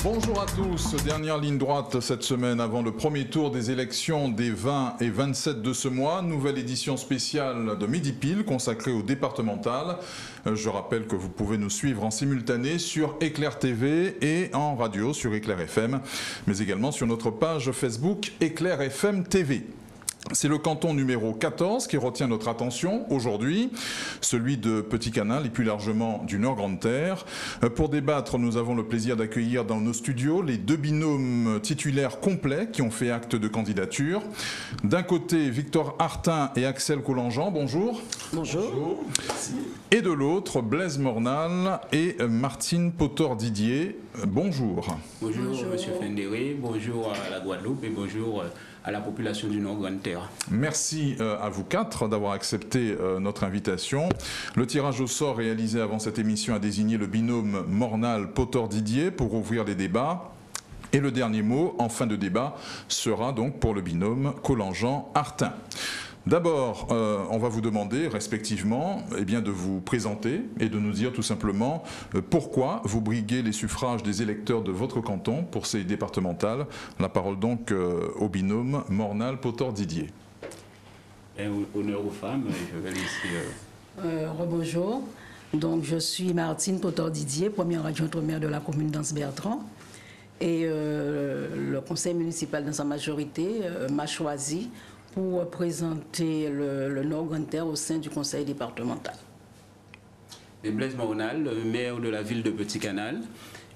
Bonjour à tous, dernière ligne droite cette semaine avant le premier tour des élections des 20 et 27 de ce mois. Nouvelle édition spéciale de Midi Pile consacrée au départemental. Je rappelle que vous pouvez nous suivre en simultané sur Éclair TV et en radio sur Éclair FM, mais également sur notre page Facebook Éclair FM TV. C'est le canton numéro 14 qui retient notre attention aujourd'hui, celui de Petit-Canal et plus largement du Nord-Grande-Terre. Pour débattre, nous avons le plaisir d'accueillir dans nos studios les deux binômes titulaires complets qui ont fait acte de candidature. D'un côté, Victor Hartin et Axel Collangean, bonjour. Bonjour. Merci. Et de l'autre, Blaise Mornal et Martine Potor-Didier, bonjour. Bonjour, Monsieur Fendéré, bonjour à la Guadeloupe et bonjour à la population du Nord-Grande-Terre. Merci à vous quatre d'avoir accepté notre invitation. Le tirage au sort réalisé avant cette émission a désigné le binôme Mornal-Potor-Didier pour ouvrir les débats. Et le dernier mot, en fin de débat, sera donc pour le binôme Collangean-Hartin. D'abord, on va vous demander respectivement de vous présenter et de nous dire tout simplement pourquoi vous briguez les suffrages des électeurs de votre canton pour ces départementales. La parole donc au binôme Mornal-Potor-Didier. Honneur aux femmes, je vais laisser... Rebonjour, donc je suis Martine Potor-Didier, première adjointe au maire de la commune d'Anse-Bertrand. Et le conseil municipal dans sa majorité m'a choisi pour présenter le Nord-Grande-Terre au sein du conseil départemental. Et Blaise Mornal, maire de la ville de Petit-Canal.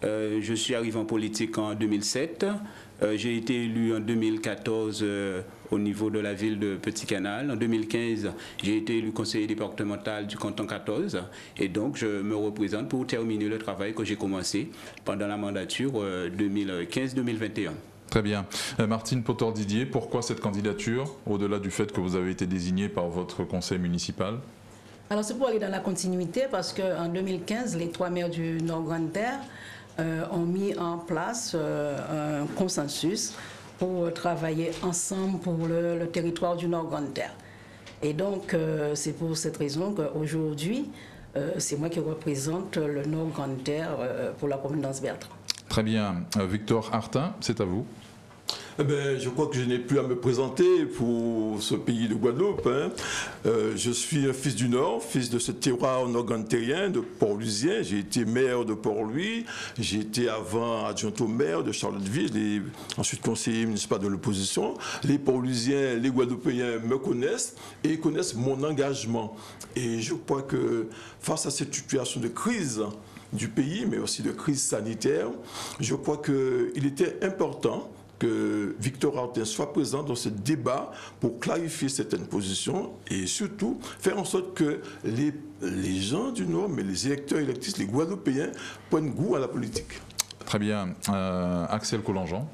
Je suis arrivé en politique en 2007. J'ai été élu en 2014 au niveau de la ville de Petit-Canal. En 2015, j'ai été élu conseiller départemental du canton 14. Et donc, je me représente pour terminer le travail que j'ai commencé pendant la mandature 2015-2021. Très bien. Martine Potor-Didier, pourquoi cette candidature, au-delà du fait que vous avez été désigné par votre conseil municipal? Alors c'est pour aller dans la continuité parce qu'en 2015, les trois maires du Nord-Grande-Terre ont mis en place un consensus pour travailler ensemble pour le territoire du Nord-Grande-Terre. Et donc c'est pour cette raison qu'aujourd'hui, c'est moi qui représente le Nord-Grande-Terre pour la commune d'Anse-Bertrand. Très bien. Victor Hartin, c'est à vous. Je crois que je n'ai plus à me présenter pour ce pays de Guadeloupe. Je suis un fils du Nord, fils de ce terroir nord-grande-terrien, de Port-Louisien. J'ai été maire de Port-Louis. J'ai été avant adjoint au maire de Charlottesville, et ensuite conseiller municipal de l'opposition. Les Port-Louisiens, les Guadeloupéens me connaissent et connaissent mon engagement. Et je crois que face à cette situation de crise du pays, mais aussi de crise sanitaire, je crois qu'il était important que Victor Hartin soit présent dans ce débat pour clarifier certaines positions et surtout faire en sorte que les gens du Nord, mais les électeurs et électrices, les Guadeloupéens, prennent goût à la politique. Très bien. Axel Collangean.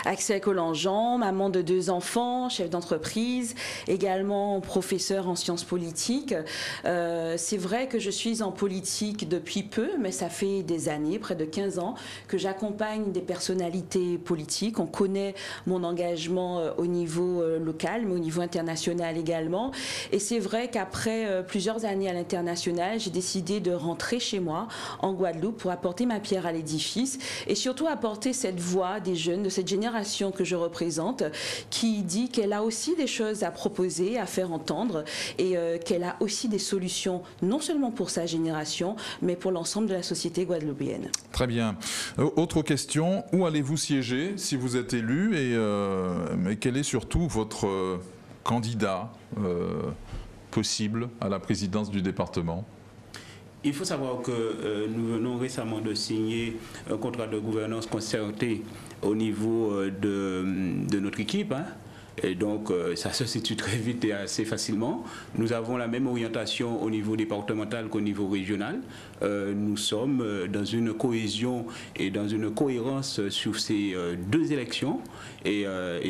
Axel Collangean, maman de 2 enfants, chef d'entreprise, également professeur en sciences politiques. C'est vrai que je suis en politique depuis peu, mais ça fait des années, près de 15 ans, que j'accompagne des personnalités politiques. On connaît mon engagement au niveau local, mais au niveau international également. Et c'est vrai qu'après plusieurs années à l'international, j'ai décidé de rentrer chez moi, en Guadeloupe, pour apporter ma pierre à l'édifice et surtout apporter cette voix des jeunes, de cette génération que je représente, qui dit qu'elle a aussi des choses à proposer, à faire entendre et qu'elle a aussi des solutions, non seulement pour sa génération, mais pour l'ensemble de la société guadeloupéenne. Très bien. Autre question, où allez-vous siéger si vous êtes élu mais quel est surtout votre candidat possible à la présidence du département ? Il faut savoir que nous venons récemment de signer un contrat de gouvernance concerté au niveau de notre équipe. Et donc, ça se situe très vite et assez facilement. Nous avons la même orientation au niveau départemental qu'au niveau régional. Nous sommes dans une cohésion et dans une cohérence sur ces 2 élections. Et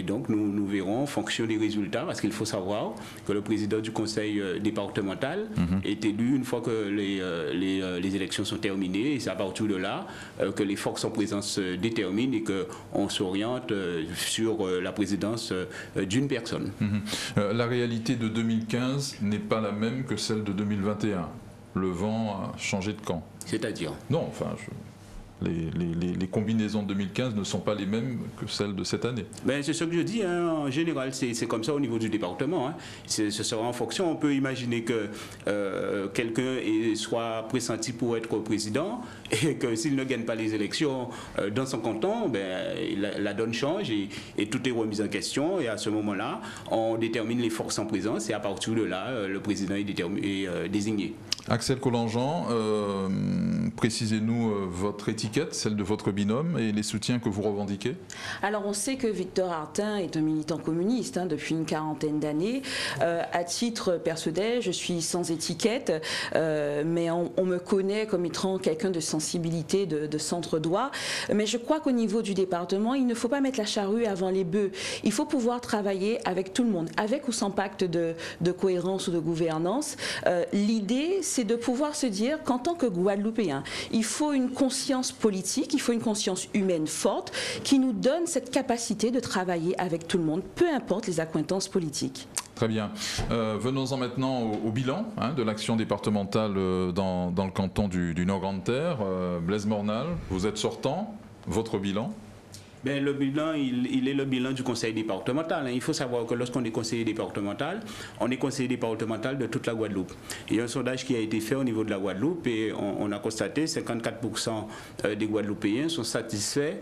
donc, nous verrons en fonction des résultats, parce qu'il faut savoir que le président du conseil départemental est élu une fois que les élections sont terminées. Et c'est à partir de là que les forces en présence se déterminent et qu'on s'oriente sur la présidence d'une personne. La réalité de 2015 n'est pas la même que celle de 2021. Le vent a changé de camp. C'est-à-dire ? Non, enfin, Les combinaisons de 2015 ne sont pas les mêmes que celles de cette année. Ben, c'est ce que je dis, hein. En général, c'est comme ça au niveau du département. Hein. Ce sera en fonction. On peut imaginer que quelqu'un soit pressenti pour être président et que s'il ne gagne pas les élections dans son canton, ben, la donne change et tout est remis en question. Et à ce moment-là, on détermine les forces en présence et à partir de là, le président est désigné. Axel Collangean, précisez-nous votre étiquette, celle de votre binôme et les soutiens que vous revendiquez. Alors on sait que Victor Hartin est un militant communiste depuis une quarantaine d'années. À titre personnel, je suis sans étiquette, mais on me connaît comme étant quelqu'un de sensibilité, de centre droit. Mais je crois qu'au niveau du département, il ne faut pas mettre la charrue avant les bœufs. Il faut pouvoir travailler avec tout le monde, avec ou sans pacte de cohérence ou de gouvernance. L'idée, c'est de pouvoir se dire qu'en tant que Guadeloupéen, il faut une conscience politique, il faut une conscience humaine forte qui nous donne cette capacité de travailler avec tout le monde, peu importe les accointances politiques. Très bien. Venons-en maintenant au bilan de l'action départementale dans le canton du Nord-Grande-Terre. Blaise Mornal, vous êtes sortant. Votre bilan ? Ben, le bilan, il est le bilan du conseil départemental. Il faut savoir que lorsqu'on est conseiller départemental, on est conseiller départemental de toute la Guadeloupe. Il y a un sondage qui a été fait au niveau de la Guadeloupe et on a constaté que 54% des Guadeloupéens sont satisfaits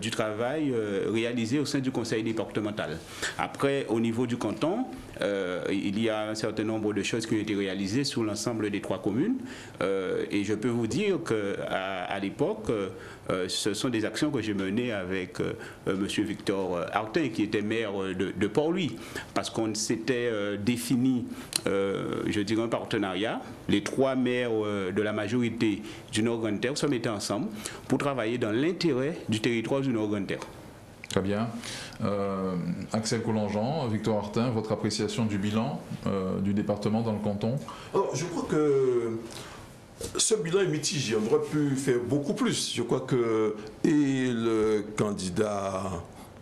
du travail réalisé au sein du conseil départemental. Après, au niveau du canton, il y a un certain nombre de choses qui ont été réalisées sur l'ensemble des 3 communes. Et je peux vous dire qu'à l'époque, ce sont des actions que j'ai menées avec M. Victor Hartin, qui était maire de Port-Louis, parce qu'on s'était défini, je dirais, un partenariat. Les 3 maires de la majorité du Nord-Grande-Terre se mettaient ensemble pour travailler dans l'intérêt du territoire du Nord-Grande-Terre. Très bien. Axel Collangean, Victor Hartin, votre appréciation du bilan du département dans le canton ? Alors, je crois que ce bilan est mitigé. On aurait pu faire beaucoup plus. Je crois que et le candidat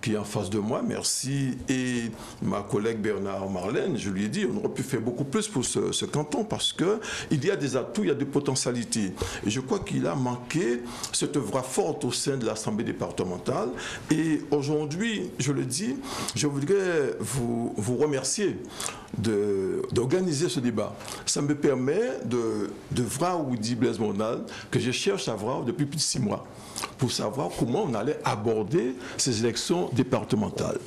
qui est en face de moi, merci, et ma collègue Bernard Marlène, je lui ai dit, on aurait pu faire beaucoup plus pour ce canton parce qu'il y a des atouts, il y a des potentialités. Et je crois qu'il a manqué cette voix forte au sein de l'Assemblée départementale. Et aujourd'hui, je le dis, je voudrais vous remercier d'organiser ce débat. Ça me permet de voir où dit Blaise Mornal, que je cherche à voir depuis plus de 6 mois, pour savoir comment on allait aborder ces élections départementales.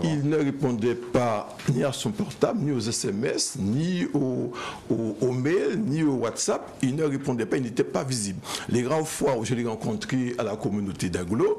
Il ne répondait pas ni à son portable, ni aux SMS, ni aux mails, ni au WhatsApp. Il ne répondait pas, il n'était pas visible. Les rares fois où je l'ai rencontré à la communauté d'Aglo,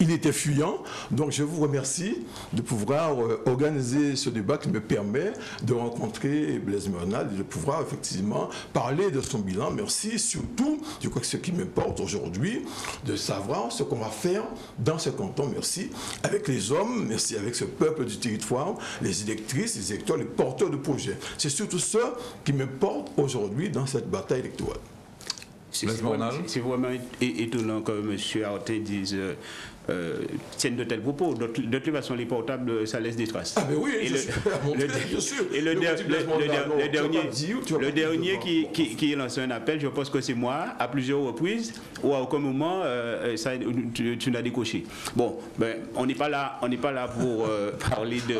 il était fuyant. Donc je vous remercie de pouvoir organiser ce débat qui me permet de rencontrer Blaise Mornal et de pouvoir effectivement parler de son bilan. Merci. Surtout, je crois que ce qui m'importe aujourd'hui, de savoir ce qu'on va faire dans ce canton, merci, avec les hommes, merci, avec ce peuple du territoire, les électrices, les électeurs, les porteurs de projets. C'est surtout ça qui me porte aujourd'hui dans cette bataille électorale. C'est vraiment étonnant que M. Hartin dise tiennent de tels propos. De toute façon, les portables, ça laisse des traces. Ah, mais oui, et le dernier qui lance un appel, je pense que c'est moi, à plusieurs reprises, ou à aucun moment, tu n'as décoché. Bon, ben, on n'est pas là pour parler de...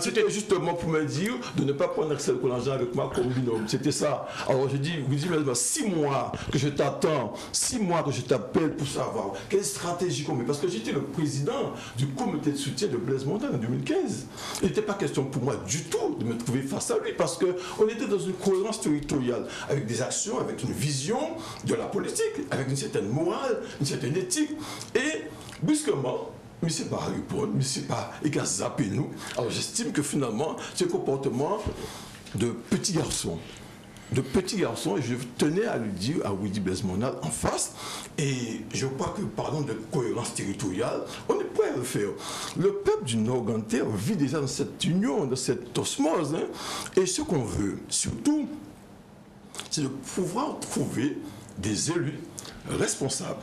C'était justement pour me dire de ne pas prendre Axel Collangean avec moi comme binôme. C'était ça. Alors je dis, vous dites, 6 mois que je t'attends, 6 mois que je t'appelle pour savoir quelle stratégie qu'on met. Parce que j'étais le président du comité de soutien de Blaise Mornal en 2015. Il n'était pas question pour moi du tout de me trouver face à lui parce qu'on était dans une cohérence territoriale, avec des actions, avec une vision de la politique, avec une certaine morale, une certaine éthique. Et brusquement, mais c'est pas répondre, mais c'est pas zapper nous. Alors j'estime que finalement, ce comportement de petit garçon, et je tenais à lui dire à Willy Blaise Mornal en face, et je crois que, parlant de cohérence territoriale, on est prêt à le faire. Le peuple du Nord-Grande-Terre vit déjà dans cette union, dans cette osmose, et ce qu'on veut, surtout, c'est de pouvoir trouver des élus responsables,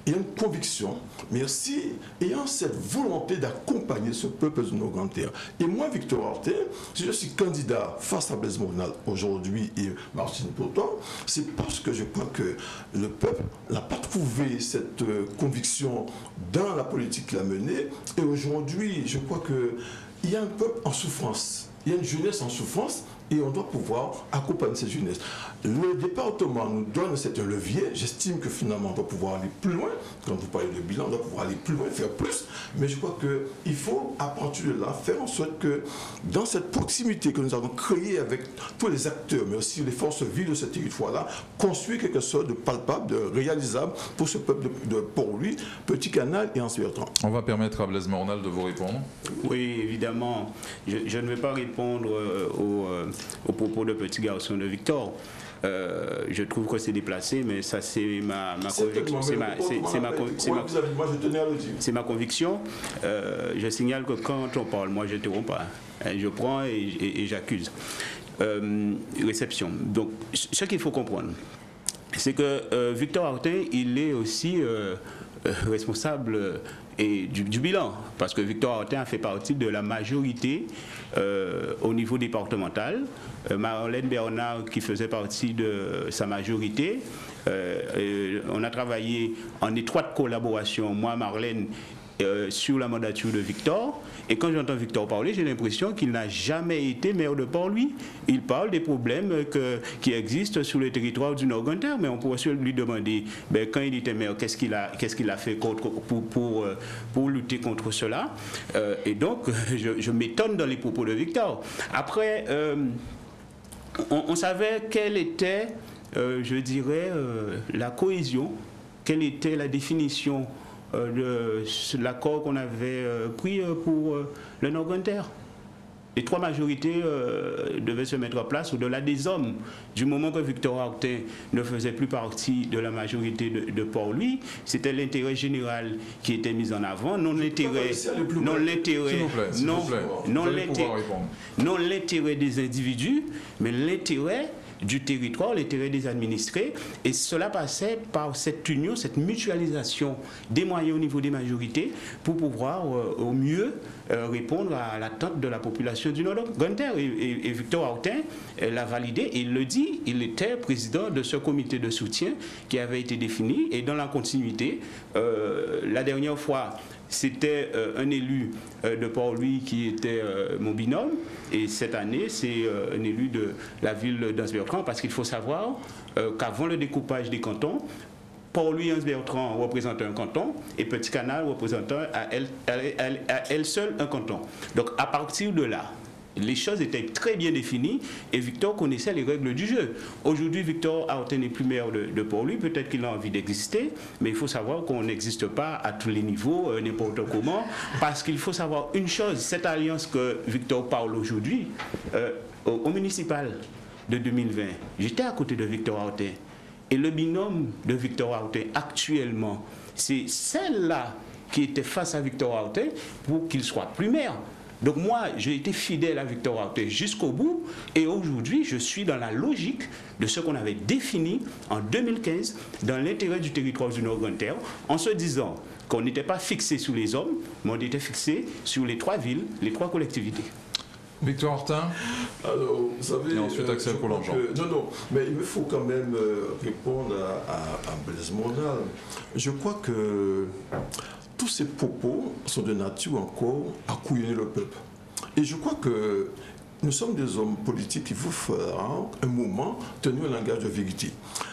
ayant une conviction, mais aussi ayant cette volonté d'accompagner ce peuple de nos grandes terres. Et moi, Victor Hortin, si je suis candidat face à Blaise Monal aujourd'hui et Martine Poton, c'est parce que je crois que le peuple n'a pas trouvé cette conviction dans la politique qu'il a menée. Et aujourd'hui, je crois qu'il y a un peuple en souffrance, il y a une jeunesse en souffrance. Et on doit pouvoir accompagner cette jeunesse. Le département nous donne cet levier. J'estime que finalement, on doit pouvoir aller plus loin. Quand vous parlez de bilan, on doit pouvoir aller plus loin, faire plus. Mais je crois qu'il faut, à partir de là, faire en sorte que dans cette proximité que nous avons créée avec tous les acteurs, mais aussi les forces vives de ce territoire-là, construire quelque chose de palpable, de réalisable pour ce peuple de Port-Louis, Petit Canal et Anse-Bertrand. On va permettre à Blaise Monal de vous répondre. Oui, évidemment. Je ne vais pas répondre au propos de petit garçon de Victor. Je trouve que c'est déplacé, mais ça c'est ma conviction. C'est ma conviction. Je signale que quand on parle, moi je n'interromps pas. Je prends et j'accuse. Réception. Donc, ce qu'il faut comprendre, c'est que Victor Hortin, il est aussi responsable du bilan, parce que Victor Hortin a fait partie de la majorité au niveau départemental. Marlène Bernard, qui faisait partie de sa majorité, on a travaillé en étroite collaboration, moi, Marlène, sur la mandature de Victor. Et quand j'entends Victor parler, j'ai l'impression qu'il n'a jamais été maire de Port-Louis. Il parle des problèmes qui existent sur le territoire du Nord-Grande-Terre, mais on pourrait lui demander, quand il était maire, qu'est-ce qu'il a fait pour lutter contre cela. Et donc, je m'étonne dans les propos de Victor. Après, on savait quelle était, je dirais, la cohésion, quelle était la définition de l'accord qu'on avait pris pour le Nord-Grande-Terre. Les trois majorités devaient se mettre en place au-delà des hommes. Du moment que Victor Hortin ne faisait plus partie de la majorité de Port-Louis, c'était l'intérêt général qui était mis en avant, non l'intérêt des individus, mais l'intérêt du territoire, l'intérêt des administrés, et cela passait par cette union, cette mutualisation des moyens au niveau des majorités pour pouvoir au mieux répondre à l'attente de la population du Nord-Grande-Terre. Et Victor Hortin l'a validé, il le dit, il était président de ce comité de soutien qui avait été défini, et dans la continuité, la dernière fois, c'était un élu de Port-Louis qui était mon binôme, et cette année, c'est un élu de la ville d'Anse-Bertrand, parce qu'il faut savoir qu'avant le découpage des cantons, Port-Louis et Anse-Bertrand représentent un canton, et Petit Canal représentant à elle seule un canton. Donc à partir de là, les choses étaient très bien définies et Victor connaissait les règles du jeu. Aujourd'hui, Victor Hortin n'est plus maire de Port-Louis, peut-être qu'il a envie d'exister, mais il faut savoir qu'on n'existe pas à tous les niveaux, n'importe comment, parce qu'il faut savoir une chose, cette alliance que Victor parle aujourd'hui, au municipal de 2020, j'étais à côté de Victor Hortin, et le binôme de Victor Hortin actuellement, c'est celle-là qui était face à Victor Hortin pour qu'il soit plus maire. Donc moi, j'ai été fidèle à Victor Hortin jusqu'au bout, et aujourd'hui, je suis dans la logique de ce qu'on avait défini en 2015 dans l'intérêt du territoire du Nord-Grande-Terre, en se disant qu'on n'était pas fixé sur les hommes, mais on était fixé sur les trois villes, les trois collectivités. Victor Hortin. Alors, vous savez, et ensuite Axel Collongeon. Non, mais il me faut quand même répondre à Blaise Monal. Je crois que tous ces propos sont de nature encore à couillonner le peuple. Et je crois que nous sommes des hommes politiques qui vous feront un moment tenir un langage de vérité.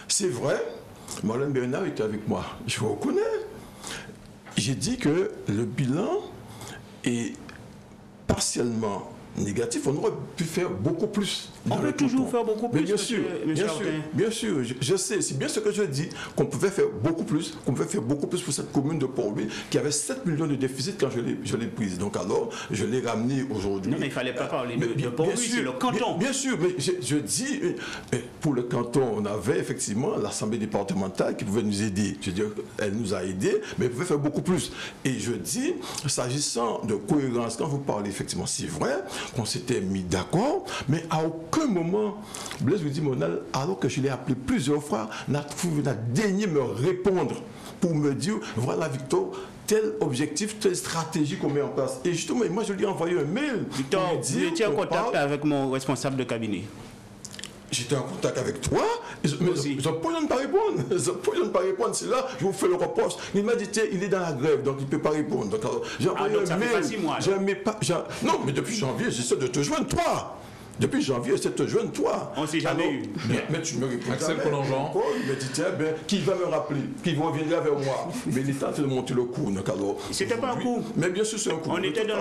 C'est vrai, Marlène Bernard était avec moi, je vous reconnais. J'ai dit que le bilan est partiellement négatif, on aurait pu faire beaucoup plus. On peut toujours faire beaucoup plus. Mais bien sûr, je sais, c'est bien ce que je dis, qu'on pouvait faire beaucoup plus, pour cette commune de Port-Louis, qui avait 7 millions de déficit quand je l'ai prise. Donc alors, je l'ai ramené aujourd'hui. Non, mais il ne fallait pas parler de Port-Louis, c'est le canton. Bien sûr, mais je dis, pour le canton, on avait effectivement l'Assemblée départementale qui pouvait nous aider. Je veux dire, elle nous a aidés, mais elle pouvait faire beaucoup plus. Et je dis, s'agissant de cohérence, quand vous parlez effectivement, c'est vrai qu'on s'était mis d'accord, mais à aucun aucun moment, Blaise Rudy-Mornal, alors que je l'ai appelé plusieurs fois, n'a daigné me répondre pour me dire, voilà Victor, tel objectif, telle stratégie qu'on met en place. Et justement, moi je lui ai envoyé un mail. Victor, vous étiez en contact avec mon responsable de cabinet? J'étais en contact avec toi, mais je ne peux pas répondre. Je ne peux pas répondre. C'est là, je vous fais le reproche. Il m'a dit, tiens, il est dans la grève, donc il ne peut pas répondre. Donc, j'ai envoyé un mail. Fait pas 6 mois, non, mais depuis janvier, j'essaie de te joindre, toi. Depuis janvier, j'essaie de te joindre, toi. On ne s'est jamais eu. Mais tu me réponds. Axel Collongeon. Il me dit, tiens, ben, qui va me rappeler? Qui reviendra vers moi? Mais il est en train de monter le coup. C'était pas un coup. Mais bien sûr, c'est un coup. On était dans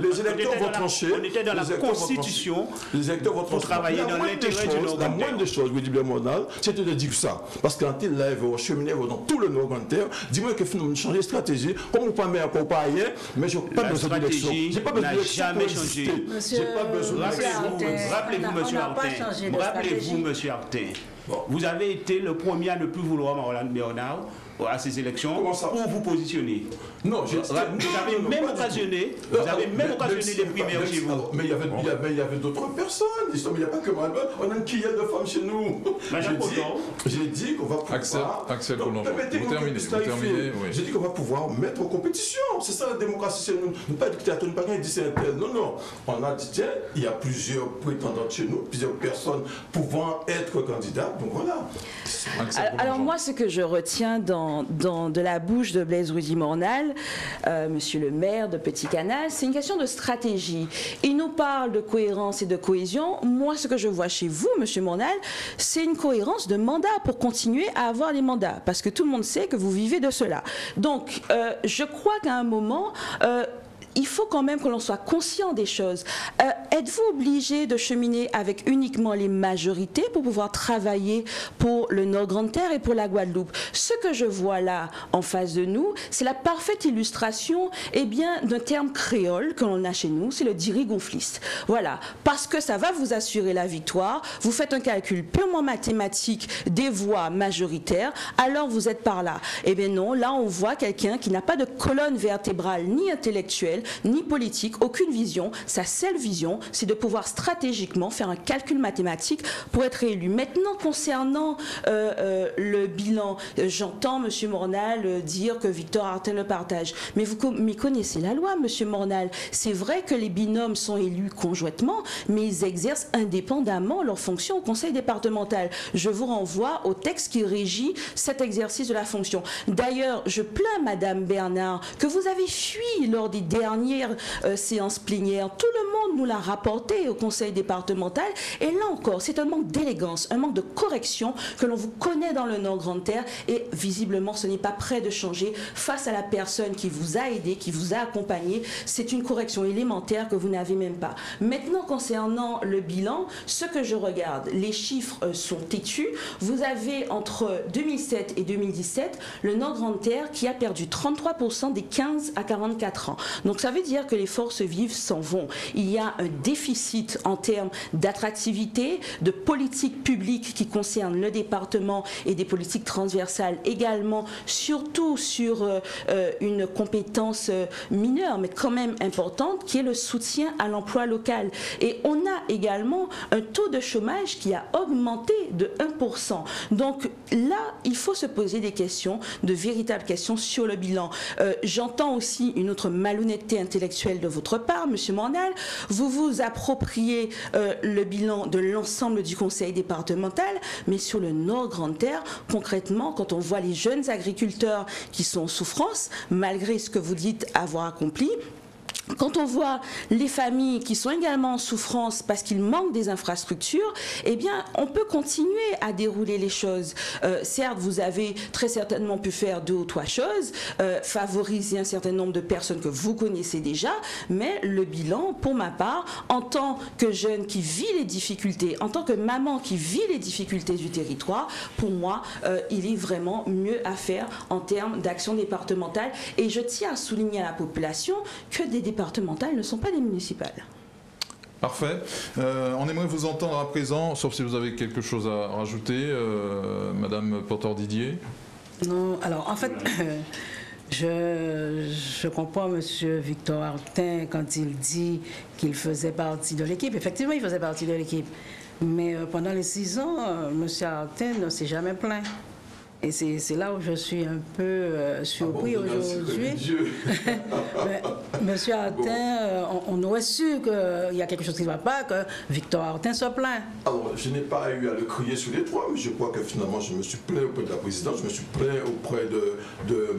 les électeurs vont trancher. On était dans la Constitution. Les électeurs vont trancher. Pour travailler dans l'intérêt du Nord-Grand-Terre. La moindre des choses, Rudy Mornal, c'était de dire ça. Parce que quand il lève au cheminée dans tout le Nord-Grand-Terre, dis-moi que finalement, changer de stratégie, comme on pas mais encore pas rien, mais je n'ai pas besoin d'élection. J'ai pas besoin d'élection. Jamais changé. J'ai pas besoin Rappelez-vous, monsieur Artin, vous avez été le premier à ne plus vouloir Marouane Bernard à ces élections pour vous positionner. Non, vous avez même occasionné des primaires chez vous. Mais il y avait d'autres personnes. Il n'y a pas que moi. On a une quillette de femmes chez nous. J'ai dit qu'on va pouvoir... Axel Collongeon, vous terminez. J'ai dit qu'on va pouvoir mettre en compétition. C'est ça la démocratie chez nous. Nous pas dictateur, nous pas qu'un dit c'est un tel. Non. On a dit, tiens, il y a plusieurs prétendants chez nous, plusieurs personnes pouvant être candidats. Donc voilà. Alors moi, ce que je retiens de la bouche de Blaise Rudy-Mornal, monsieur le maire de Petit Canal, c'est une question de stratégie. Il nous parle de cohérence et de cohésion. Moi, ce que je vois chez vous, monsieur Mornal, c'est une cohérence de mandat pour continuer à avoir les mandats. Parce que tout le monde sait que vous vivez de cela. Donc, je crois qu'à un moment... il faut quand même que l'on soit conscient des choses. Êtes-vous obligé de cheminer avec uniquement les majorités pour pouvoir travailler pour le Nord-Grand-Terre et pour la Guadeloupe? Ce que je vois là en face de nous, c'est la parfaite illustration d'un terme créole que l'on a chez nous, c'est le dirigonfliste. Voilà, parce que ça va vous assurer la victoire, vous faites un calcul purement mathématique des voix majoritaires, alors vous êtes par là. Eh bien non, là on voit quelqu'un qui n'a pas de colonne vertébrale ni intellectuelle, ni politique, aucune vision. Sa seule vision, c'est de pouvoir stratégiquement faire un calcul mathématique pour être élu. Maintenant, concernant le bilan, j'entends M. Mornal dire que Victor Artin le partage. Mais vous connaissez la loi, M. Mornal. C'est vrai que les binômes sont élus conjointement, mais ils exercent indépendamment leurs fonctions au conseil départemental. Je vous renvoie au texte qui régit cet exercice de la fonction. D'ailleurs, je plains Mme Bernard que vous avez fui lors des dernières séance plénière. Tout le monde nous l'a rapporté au conseil départemental. Et là encore, c'est un manque d'élégance, un manque de correction que l'on vous connaît dans le Nord-Grand-Terre. Et visiblement, ce n'est pas prêt de changer face à la personne qui vous a aidé, qui vous a accompagné. C'est une correction élémentaire que vous n'avez même pas. Maintenant, concernant le bilan, ce que je regarde, les chiffres sont têtus. Vous avez entre 2007 et 2017 le Nord-Grand-Terre qui a perdu 33% des 15 à 44 ans. Donc ça veut dire que les forces vives s'en vont. Il y a un déficit en termes d'attractivité, de politique publique qui concerne le département et des politiques transversales également, surtout sur une compétence mineure, mais quand même importante, qui est le soutien à l'emploi local. Et on a également un taux de chômage qui a augmenté de 1%. Donc là, il faut se poser des questions, de véritables questions sur le bilan. J'entends aussi une autre malhonnêteté intellectuelle de votre part, M. Mornal. Vous vous appropriez le bilan de l'ensemble du conseil départemental, mais sur le Nord-Grand-Terre, concrètement, quand on voit les jeunes agriculteurs qui sont en souffrance, malgré ce que vous dites avoir accompli, quand on voit les familles qui sont également en souffrance parce qu'il manque des infrastructures, eh bien, on peut continuer à dérouler les choses. Certes, vous avez très certainement pu faire 2 ou 3 choses, favoriser un certain nombre de personnes que vous connaissez déjà, mais le bilan, pour ma part, en tant que jeune qui vit les difficultés, en tant que maman qui vit les difficultés du territoire, pour moi, il est vraiment mieux à faire en termes d'action départementale. Et je tiens à souligner à la population que des départementales ne sont pas des municipales. Parfait. On aimerait vous entendre à présent, sauf si vous avez quelque chose à rajouter, Madame Portor-Didier. Non, alors en fait, je comprends M. Victor Artin quand il dit qu'il faisait partie de l'équipe. Effectivement, il faisait partie de l'équipe. Mais pendant les 6 ans, M. Artin ne s'est jamais plaint. Et c'est là où je suis un peu surpris aujourd'hui. Monsieur Artin, on aurait su qu'il y a quelque chose qui ne va pas, que Victor Artin se plaint. Alors, je n'ai pas eu à le crier sur les toits, mais je crois que finalement, je me suis plaint auprès de la présidente, je me suis plaint auprès de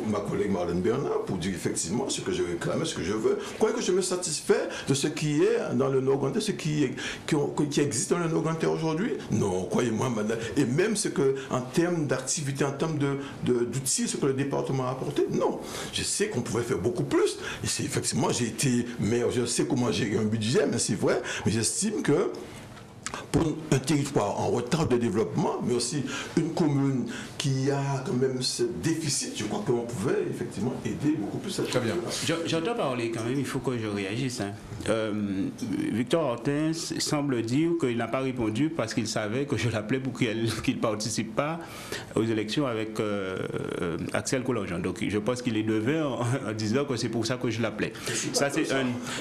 ma collègue Marlène Bernard pour dire effectivement ce que je réclame, ce que je veux. Croyez que je me satisfais de ce qui est dans le Nord-Grand-Terre, ce qui existe dans le Nord-Grand-Terre aujourd'hui? Non, croyez-moi, madame. Et même ce que, en termes d'activité, en termes d'outils, ce que le département a apporté, non. Je sais qu'on pouvait faire beaucoup plus. Et c'est effectivement, j'ai été maire, je sais comment gérer un budget, mais c'est vrai. Mais j'estime que pour un territoire en retard de développement, mais aussi une commune qui a quand même ce déficit, je crois qu'on pouvait effectivement aider beaucoup plus. Très bien. J'entends parler quand même, il faut que je réagisse. Victor Artin semble dire qu'il n'a pas répondu parce qu'il savait que je l'appelais pour qu'il ne participe pas aux élections avec Axel Collongeon. Donc je pense qu'il est devin en disant que c'est pour ça que je l'appelais. Ça, c'est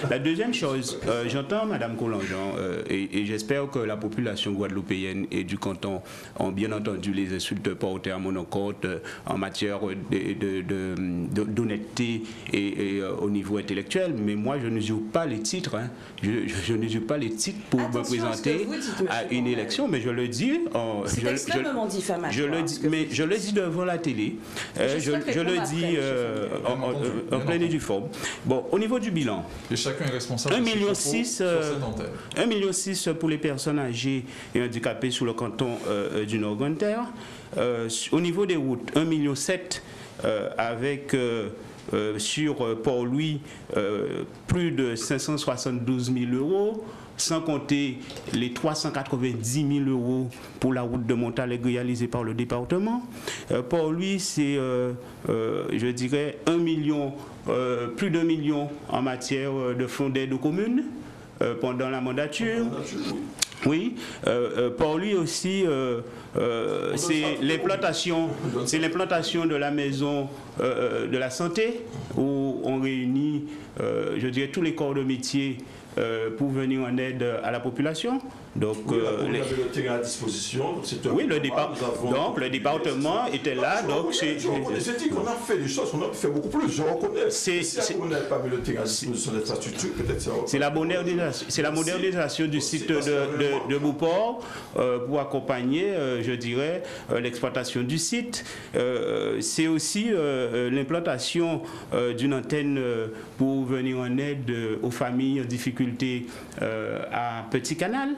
la deuxième chose, j'entends Mme Collongeon et j'espère que la population guadeloupéenne et du canton ont bien entendu les insultes portées à mon encontre en matière d'honnêteté et au niveau intellectuel. Mais moi, je ne joue pas les titres. Hein. Je ne joue pas les titres pour me présenter à une élection, mais je le dis. C'est extrêmement diffamatoire. Je le dis devant la télé. Je le dis en pleine et due forme. Bon, au niveau du bilan. Et chacun est responsable. 1,6 million pour les personnes âgées et handicapées sur le canton du Nord-Grand-Terre. Au niveau des routes, 1,7 million avec sur Port-Louis plus de 572 000 €, sans compter les 390 000 € pour la route de Montalegre réalisée par le département. Port-Louis, c'est, je dirais, plus d'1 million en matière de fonds d'aide aux communes pendant la mandature. Oui, Port-Louis aussi, c'est l'implantation de la maison de la santé où on réunit, je dirais, tous les corps de métier pour venir en aide à la population. Donc, oui, on avait le terrain à disposition. Oui, le département était là. Donc, j'ai dit qu'on a fait des choses, on a fait beaucoup plus, je reconnais. Si on n'avait pas mis le terrain à disposition de l'infrastructure, peut-être ça. C'est la modernisation du site de Beauport pour accompagner, je dirais, l'exploitation du site. C'est aussi l'implantation d'une antenne pour venir en aide aux familles en difficulté à Petit Canal.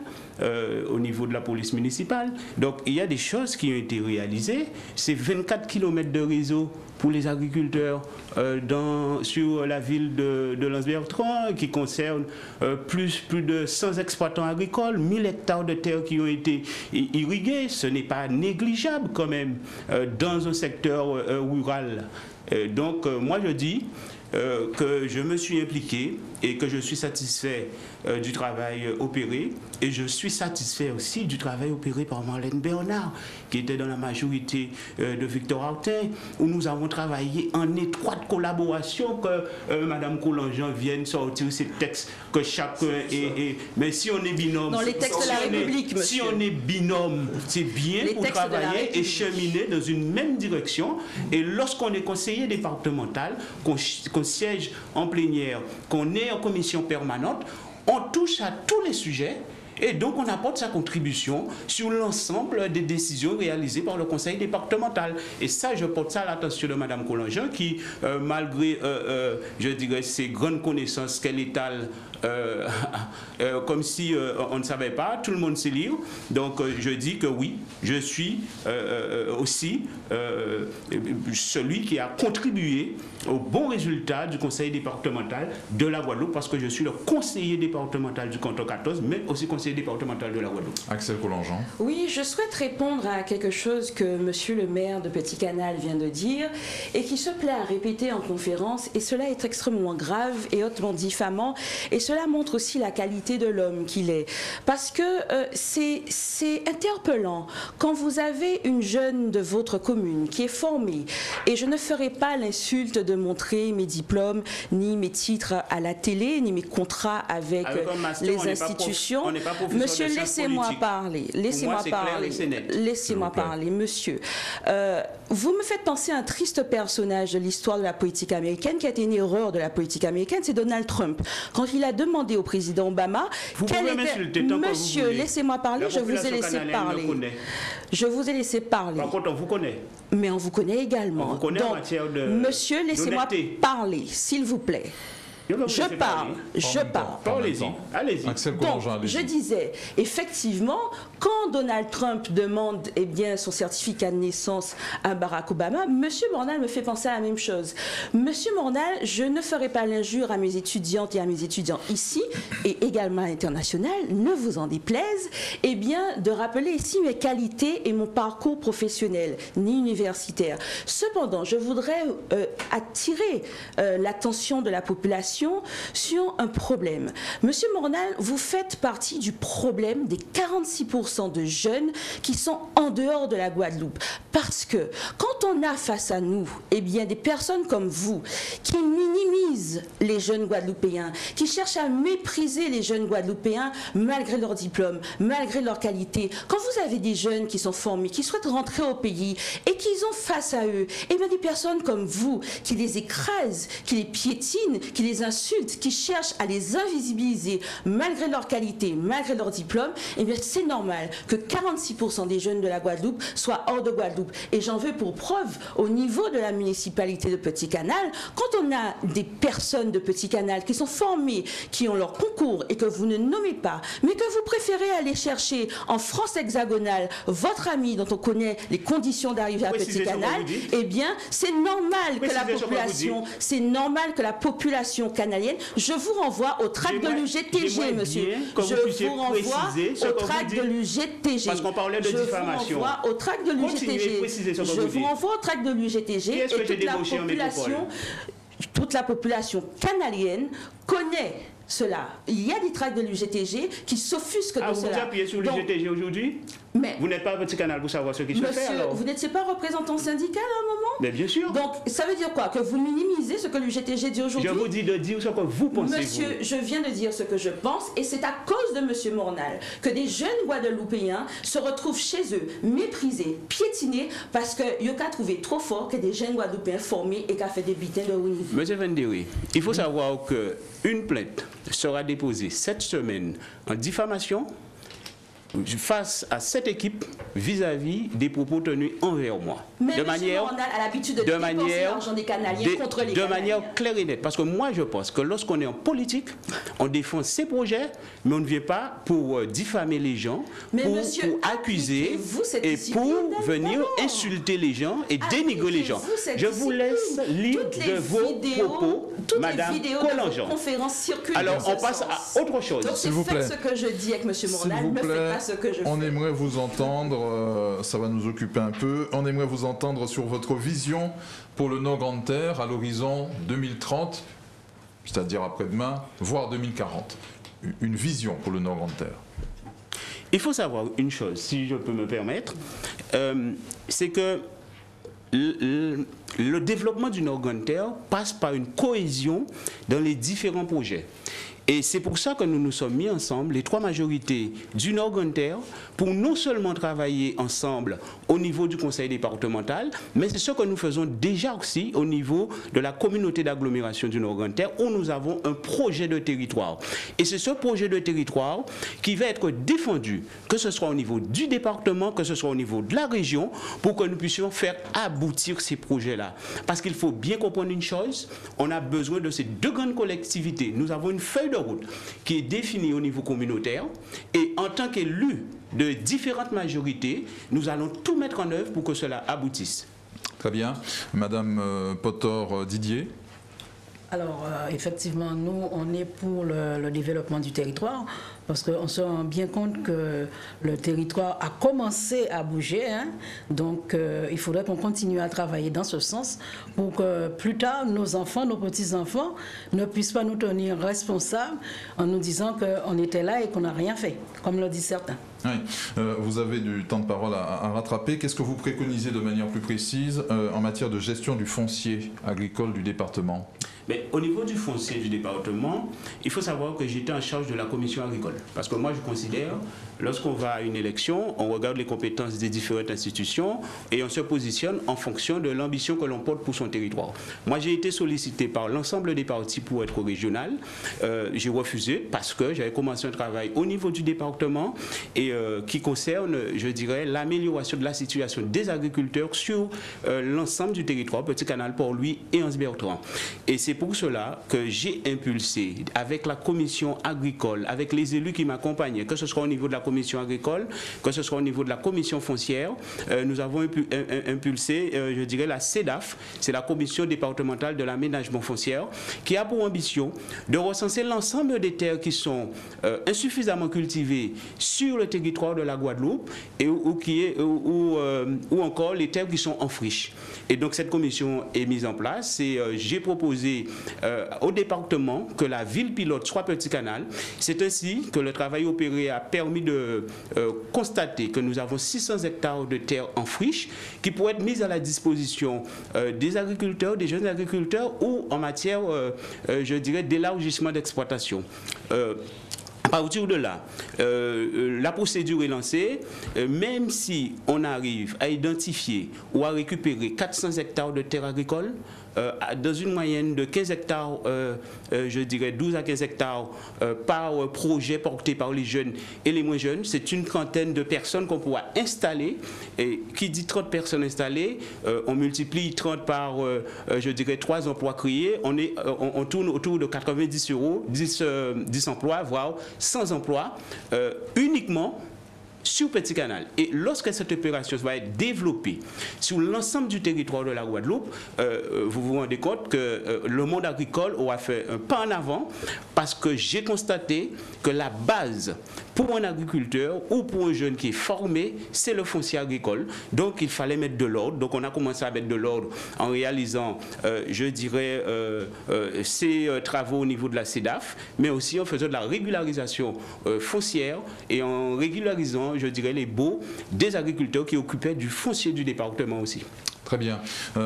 Au niveau de la police municipale. Donc il y a des choses qui ont été réalisées. C'est 24 km de réseau pour les agriculteurs sur la ville de Lens-Bertrand qui concerne plus de 100 exploitants agricoles, 1000 hectares de terre qui ont été irrigués. Ce n'est pas négligeable quand même dans un secteur rural. Donc moi je dis que je me suis impliqué et que je suis satisfait du travail opéré, et je suis satisfait aussi du travail opéré par Marlène Bernard, qui était dans la majorité de Victor Artin, où nous avons travaillé en étroite collaboration, que Mme Collongeon vienne sortir ces textes, que chacun est... Mais si on est binôme... Dans les textes de la République, monsieur. Si on est binôme, c'est bien pour travailler et cheminer dans une même direction. Et lorsqu'on est conseiller départemental, qu'on siège en plénière, qu'on est en commission permanente, on touche à tous les sujets et donc on apporte sa contribution sur l'ensemble des décisions réalisées par le conseil départemental. Et ça, je porte ça à l'attention de Mme Collongeon qui, malgré, je dirais, ses grandes connaissances qu'elle étale comme si on ne savait pas, tout le monde sait lire. Donc je dis que oui, je suis aussi celui qui a contribué au bon résultat du conseil départemental de la Guadeloupe, parce que je suis le conseiller départemental du canton 14, mais aussi conseiller départemental de la Guadeloupe. Axel Collongeon. Oui, je souhaite répondre à quelque chose que monsieur le maire de Petit Canal vient de dire et qui se plaît à répéter en conférence, et cela est extrêmement grave et hautement diffamant, et cela montre aussi la qualité de l'homme qu'il est. Parce que c'est interpellant quand vous avez une jeune de votre commune qui est formée, et je ne ferai pas l'insulte de montrer mes diplômes, ni mes titres à la télé, ni mes contrats avec les institutions. On n'est pas professeure Monsieur, de sciences laissez-moi politiques. parler. Laissez-moi parler. Laissez-moi parler, monsieur. Vous me faites penser à un triste personnage de l'histoire de la politique américaine qui a été une erreur de la politique américaine, c'est Donald Trump. Quand il a demandé au président Obama quel était... Monsieur, laissez-moi parler, je vous ai laissé parler. Je vous ai laissé parler. Par contre, on vous connaît. Mais on vous connaît également. On vous connaît en matière de... Monsieur, laissez-moi parler, s'il vous plaît. Je parle. Allez-y, allez-y. Donc, je disais, effectivement, quand Donald Trump demande son certificat de naissance à Barack Obama, M. Mornal me fait penser à la même chose. M. Mornal, je ne ferai pas l'injure à mes étudiantes et à mes étudiants ici, et également à l'international, ne vous en déplaise, de rappeler ici mes qualités et mon parcours professionnel, ni universitaire. Cependant, je voudrais attirer l'attention de la population sur un problème. Monsieur Mornal, vous faites partie du problème des 46% de jeunes qui sont en dehors de la Guadeloupe. Parce que quand on a face à nous, des personnes comme vous qui minimisent les jeunes Guadeloupéens, qui cherchent à mépriser les jeunes Guadeloupéens malgré leur diplôme, malgré leur qualité, quand vous avez des jeunes qui sont formés, qui souhaitent rentrer au pays et qu'ils ont face à eux, des personnes comme vous qui les écrasent, qui les piétinent, qui les insultent, qui cherchent à les invisibiliser malgré leur qualité, malgré leur diplôme, c'est normal que 46% des jeunes de la Guadeloupe soient hors de Guadeloupe. Et j'en veux pour preuve, au niveau de la municipalité de Petit Canal, quand on a des personnes de Petit Canal qui sont formées, qui ont leur concours et que vous ne nommez pas, mais que vous préférez aller chercher en France hexagonale votre ami dont on connaît les conditions d'arrivée à Petit Canal, c'est normal que la population canalienne, je vous renvoie au tract de l'UGTG, monsieur. Je vous renvoie au tract de l'UGTG. Parce qu'on parlait de diffamation. Je vous renvoie au tract de l'UGTG. Je vous renvoie au tract de l'UGTG et toute la population canalienne connaît cela. Il y a des tracts de l'UGTG qui s'offusquent de cela. Vous appuyez sur l'UGTG aujourd'hui? Vous n'êtes pas à Petit Canal pour savoir ce qui se fait alors? Vous n'étiez pas représentant syndical à un moment? Mais bien sûr. Donc, ça veut dire quoi? Que vous minimisez ce que l'UGTG dit aujourd'hui? Je vous dis de dire ce que vous pensez. Monsieur, je viens de dire ce que je pense et c'est à cause de monsieur Mornal que des jeunes Guadeloupéens se retrouvent chez eux, méprisés, piétinés, parce que Yoka a trouvé trop fort que des jeunes Guadeloupéens formés et qui a fait des bitins de haut niveau. Monsieur Vendéry, il faut savoir qu'une plainte sera déposée cette semaine en diffamation face à cette équipe vis-à-vis des propos tenus envers moi. Mais de manière, on a l'habitude de dépenser l'argent des Canaliens contre les Canaliens. De manière claire et nette. Parce que moi, je pense que lorsqu'on est en politique, on défend ses projets, mais on ne vient pas pour diffamer les gens, pour accuser et pour venir insulter les gens et dénigrer les gens. Je vous laisse libre de vos propos, Madame Collangeon. Alors, on passe à autre chose. Donc, c'est faites ce que je dis avec monsieur Mornal, ne faites pas ce que je fais. On aimerait vous entendre, ça va nous occuper un peu, on aimerait vous entendre sur votre vision pour le Nord-Grande-Terre à l'horizon 2030, c'est-à-dire après-demain, voire 2040. Une vision pour le Nord-Grande-Terre. Il faut savoir une chose, si je peux me permettre, c'est que le développement du Nord-Grande-Terre passe par une cohésion dans les différents projets. Et c'est pour ça que nous nous sommes mis ensemble, les trois majorités du Nord-Grande-Terre, pour non seulement travailler ensemble au niveau du conseil départemental, mais c'est ce que nous faisons déjà aussi au niveau de la communauté d'agglomération du Nord-Grande-Terre, où nous avons un projet de territoire. Et c'est ce projet de territoire qui va être défendu, que ce soit au niveau du département, que ce soit au niveau de la région, pour que nous puissions faire aboutir ces projets-là. Parce qu'il faut bien comprendre une chose, on a besoin de ces deux grandes collectivités. Nous avons une feuille de route qui est définie au niveau communautaire et en tant qu'élu de différentes majorités, nous allons tout mettre en œuvre pour que cela aboutisse. Très bien. Madame Potor-Didier. Alors, effectivement, nous, on est pour le développement du territoire parce qu'on se rend bien compte que le territoire a commencé à bouger. Donc, il faudrait qu'on continue à travailler dans ce sens pour que plus tard, nos enfants, nos petits-enfants ne puissent pas nous tenir responsables en nous disant qu'on était là et qu'on n'a rien fait, comme le disent certains. Oui. Vous avez du temps de parole à rattraper. Qu'est-ce que vous préconisez de manière plus précise en matière de gestion du foncier agricole du département ? Mais au niveau du foncier du département, il faut savoir que j'étais en charge de la commission agricole. Parce que moi, je considère, lorsqu'on va à une élection, on regarde les compétences des différentes institutions et on se positionne en fonction de l'ambition que l'on porte pour son territoire. Moi, j'ai été sollicité par l'ensemble des partis pour être régional. J'ai refusé parce que j'avais commencé un travail au niveau du département et qui concerne, je dirais, l'amélioration de la situation des agriculteurs sur l'ensemble du territoire, Petit Canal, Port-Louis et Anse-Bertrand. Et c'est pour cela que j'ai impulsé avec la commission agricole, avec les élus qui m'accompagnaient, que ce soit au niveau de la commission agricole, que ce soit au niveau de la commission foncière, nous avons impulsé, je dirais, la CEDAF, c'est la commission départementale de l'aménagement foncier, qui a pour ambition de recenser l'ensemble des terres qui sont insuffisamment cultivées sur le territoire de la Guadeloupe et ou encore les terres qui sont en friche. Et donc cette commission est mise en place et j'ai proposé au département que la ville pilote soit Petit Canal. C'est ainsi que le travail opéré a permis de constater que nous avons 600 hectares de terres en friche qui pourraient être mises à la disposition des agriculteurs, des jeunes agriculteurs ou en matière, je dirais, d'élargissement d'exploitation. À partir de là, la procédure est lancée, même si on arrive à identifier ou à récupérer 400 hectares de terres agricoles, dans une moyenne de 15 hectares, je dirais 12 à 15 hectares par projet porté par les jeunes et les moins jeunes. C'est une trentaine de personnes qu'on pourra installer. Et qui dit 30 personnes installées, on multiplie 30 par, je dirais, 3 emplois créés. On tourne autour de 90 euros, 10 emplois, voire 100 emplois, uniquement sur Petit Canal. Et lorsque cette opération va être développée sur l'ensemble du territoire de la Guadeloupe, vous vous rendez compte que le monde agricole aura fait un pas en avant parce que j'ai constaté que la base pour un agriculteur ou pour un jeune qui est formé, c'est le foncier agricole. Donc il fallait mettre de l'ordre. Donc on a commencé à mettre de l'ordre en réalisant, je dirais, ces travaux au niveau de la CEDAF, mais aussi en faisant de la régularisation foncière et en régularisant, je dirais, les baux des agriculteurs qui occupaient du foncier du département aussi. Très bien.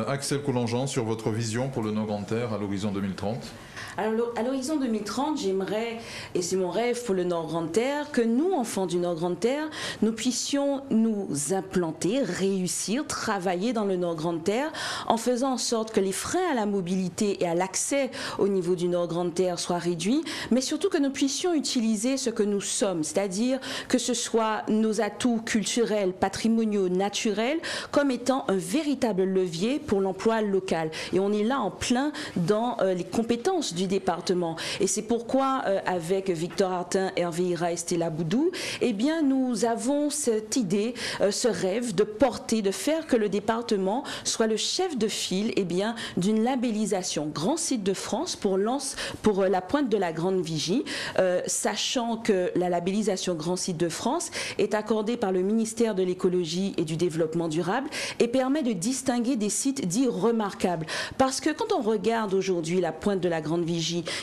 Axel Collongean, sur votre vision pour le Nord-Grande-Terre à l'horizon 2030 ? Alors, à l'horizon 2030, j'aimerais, et c'est mon rêve pour le Nord-Grande-Terre, que nous, enfants du Nord-Grande-Terre, nous puissions nous implanter, réussir, travailler dans le Nord-Grande-Terre en faisant en sorte que les freins à la mobilité et à l'accès au niveau du Nord-Grande-Terre soient réduits, mais surtout que nous puissions utiliser ce que nous sommes, c'est-à-dire que ce soit nos atouts culturels, patrimoniaux, naturels, comme étant un véritable levier pour l'emploi local. Et on est là en plein dans les compétences du département. Et c'est pourquoi, avec Victor Artin, Hervé Ira et Stella Boudou, eh bien, nous avons cette idée, ce rêve de porter, de faire que le département soit le chef de file, eh bien, d'une labellisation Grand Site de France pour la pointe de la Grande Vigie, sachant que la labellisation Grand Site de France est accordée par le ministère de l'Écologie et du Développement durable et permet de distinguer des sites dits remarquables. Parce que quand on regarde aujourd'hui la pointe de la Grande Vigie,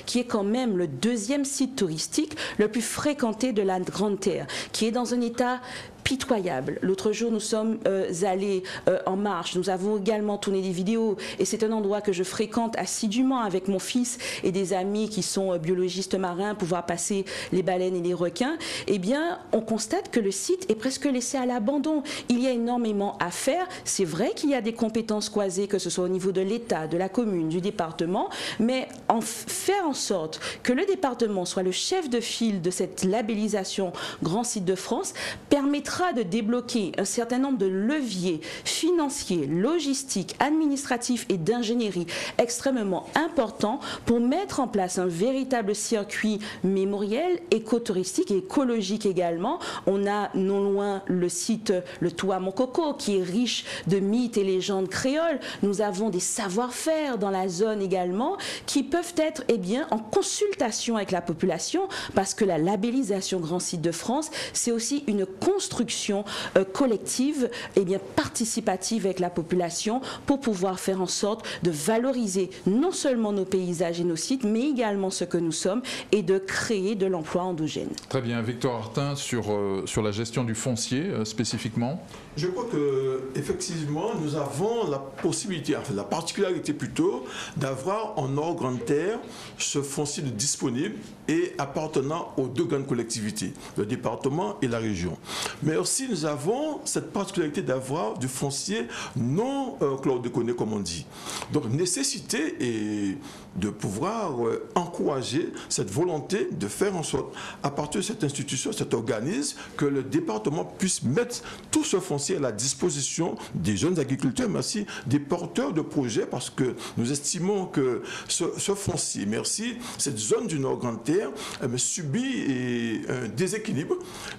qui est quand même le deuxième site touristique le plus fréquenté de la Grande Terre, qui est dans un état pitoyable. L'autre jour, nous sommes allés en marche. Nous avons également tourné des vidéos et c'est un endroit que je fréquente assidûment avec mon fils et des amis qui sont biologistes marins pour voir passer les baleines et les requins. Eh bien, on constate que le site est presque laissé à l'abandon. Il y a énormément à faire. C'est vrai qu'il y a des compétences croisées, que ce soit au niveau de l'État, de la commune, du département, mais faire en sorte que le département soit le chef de file de cette labellisation Grand Site de France permettra de débloquer un certain nombre de leviers financiers, logistiques, administratifs et d'ingénierie extrêmement importants pour mettre en place un véritable circuit mémoriel, écotouristique et écologique également. On a non loin le site, le Toua Monkoko, qui est riche de mythes et légendes créoles. Nous avons des savoir-faire dans la zone également qui peuvent être en consultation avec la population parce que la labellisation Grand Site de France, c'est aussi une construction construction collective, et bien participative avec la population pour pouvoir faire en sorte de valoriser non seulement nos paysages et nos sites, mais également ce que nous sommes et de créer de l'emploi endogène. Très bien. Victor Artin, sur la gestion du foncier spécifiquement. Je crois qu'effectivement, nous avons la possibilité, enfin la particularité plutôt, d'avoir en Nord-Grande-Terre ce foncier disponible et appartenant aux deux grandes collectivités, le département et la région. Mais aussi, nous avons cette particularité d'avoir du foncier non chlordéconé, comme on dit. Donc, nécessité est de pouvoir encourager cette volonté de faire en sorte, à partir de cette institution, cet organisme, que le département puisse mettre tout ce foncier à la disposition des jeunes agriculteurs, mais aussi des porteurs de projets, parce que nous estimons que ce foncier, merci, cette zone du Nord-Grande-Terre subit un déséquilibre,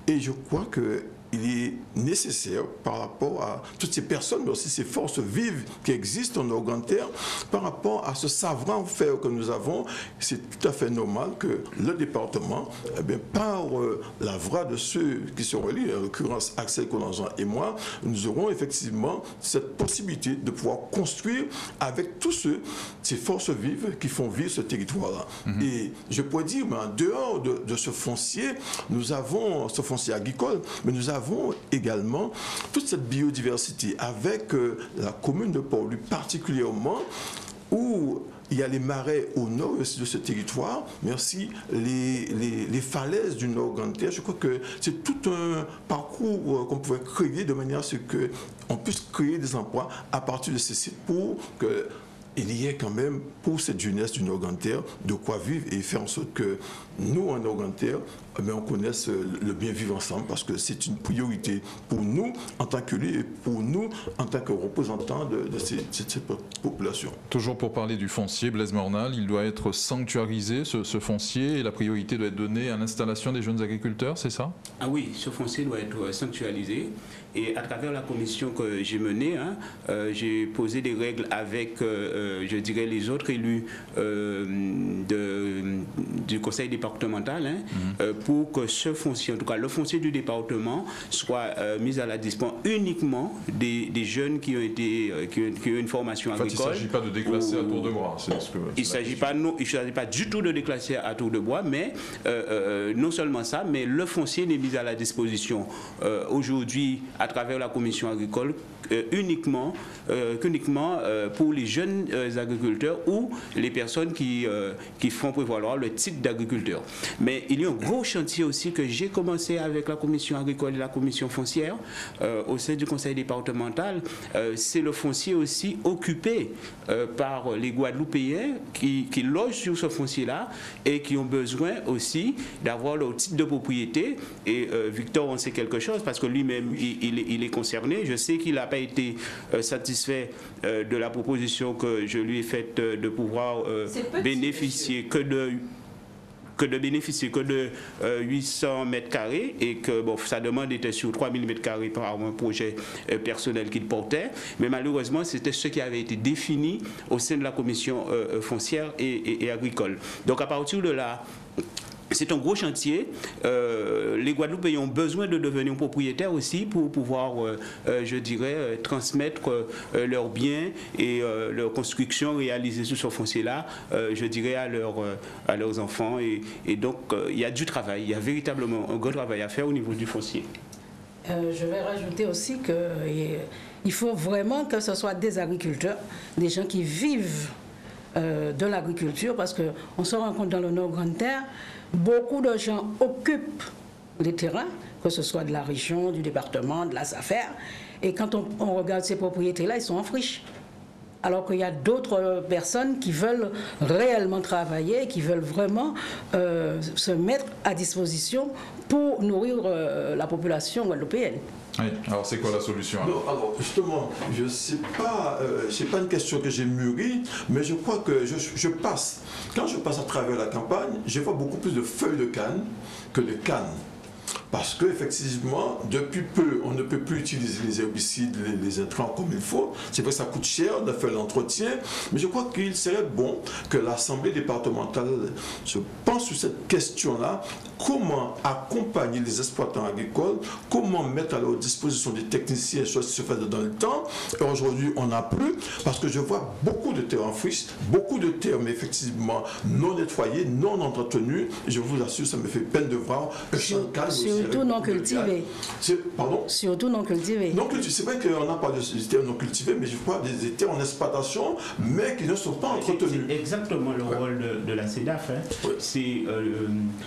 et je crois que il est nécessaire par rapport à toutes ces personnes, mais aussi ces forces vives qui existent en Nord-Grande-Terre, par rapport à ce savoir-faire que nous avons, c'est tout à fait normal que le département, par la voix de ceux qui se relient, en l'occurrence Axel Collongeon et moi, nous aurons effectivement cette possibilité de pouvoir construire avec tous ces forces vives qui font vivre ce territoire-là. Et je pourrais dire, mais en dehors de ce foncier, nous avons ce foncier agricole, mais nous avons également toute cette biodiversité avec la commune de Port-Louis particulièrement, où il y a les marais au nord de ce territoire, mais aussi les falaises du Nord-Grande-Terre. Je crois que c'est tout un parcours qu'on pouvait créer de manière à ce qu'on puisse créer des emplois à partir de ces sites pour que il y ait quand même, pour cette jeunesse du Nord-Grande-Terre, de quoi vivre et faire en sorte que nous, en Nord-Grande-Terre, on connaisse le bien vivre ensemble, parce que c'est une priorité pour nous en tant qu'élus et pour nous en tant que représentants de cette population. Toujours pour parler du foncier, Blaise Mornal, il doit être sanctuarisé, ce foncier, et la priorité doit être donnée à l'installation des jeunes agriculteurs, c'est ça? Ah oui, ce foncier doit être sanctuarisé. Et à travers la commission que j'ai menée, j'ai posé des règles avec, je dirais, les autres élus du conseil départemental pour que ce foncier, en tout cas le foncier du département, soit mis à la disposition uniquement des jeunes qui ont une formation agricole. Il ne s'agit pas de déclasser à tour de bras. Il ne s'agit pas du tout de déclasser à tour de bois, mais non seulement ça, mais le foncier n'est mis à la disposition aujourd'hui à travers la commission agricole uniquement pour les jeunes agriculteurs ou les personnes qui font prévaloir le titre d'agriculteur. Mais il y a un gros chantier aussi que j'ai commencé avec la commission agricole et la commission foncière au sein du conseil départemental. C'est le foncier aussi occupé par les Guadeloupéens qui logent sur ce foncier-là et qui ont besoin aussi d'avoir leur titre de propriété. Et Victor en sait quelque chose parce que lui-même il est concerné. Je sais qu'il n'a pas été satisfait de la proposition que je lui ai faite de pouvoir bénéficier que de 800 mètres carrés et que bon, sa demande était sur 3000 mètres carrés par un projet personnel qu'il portait. Mais malheureusement, c'était ce qui avait été défini au sein de la commission foncière et agricole. Donc à partir de là, c'est un gros chantier. Les Guadeloupéens ont besoin de devenir propriétaires aussi pour pouvoir, je dirais, transmettre leurs biens et leur construction réalisée sur ce foncier-là, je dirais, à leurs enfants. Et donc, il y a du travail, il y a véritablement un gros travail à faire au niveau du foncier. Je vais rajouter aussi qu'il faut vraiment que ce soit des agriculteurs, des gens qui vivent de l'agriculture, parce qu'on se rend compte dans le Nord-Grande-Terre, beaucoup de gens occupent les terrains, que ce soit de la région, du département, de la SAFER, et quand on regarde ces propriétés-là, ils sont en friche. Alors qu'il y a d'autres personnes qui veulent réellement travailler, qui veulent vraiment se mettre à disposition pour nourrir la population guadeloupéenne. Oui, alors c'est quoi la solution? Non, alors justement, je sais pas, c'est pas une question que j'ai mûrie, mais je crois que quand je passe à travers la campagne, je vois beaucoup plus de feuilles de canne que de canne. parce qu'effectivement, depuis peu, on ne peut plus utiliser les herbicides, les intrants comme il faut. C'est vrai que ça coûte cher de faire l'entretien, mais je crois qu'il serait bon que l'Assemblée départementale se penche sur cette question-là. Comment accompagner les exploitants agricoles, comment mettre à leur disposition des techniciens, choses qui se faisaient dans le temps. Et aujourd'hui, on n'a plus, parce que je vois beaucoup de terres en friche, beaucoup de terres, mais effectivement non nettoyées, non entretenues. Et je vous assure, ça me fait peine de voir un champ de calme. Surtout non cultivé. Pardon? Surtout non cultivé. Non cultivé. C'est vrai qu'on a pas de terres non cultivées, mais je vois des terres en exploitation, mais qui ne sont pas entretenues. C'est exactement le rôle de la CEDAF. Hein. Oui.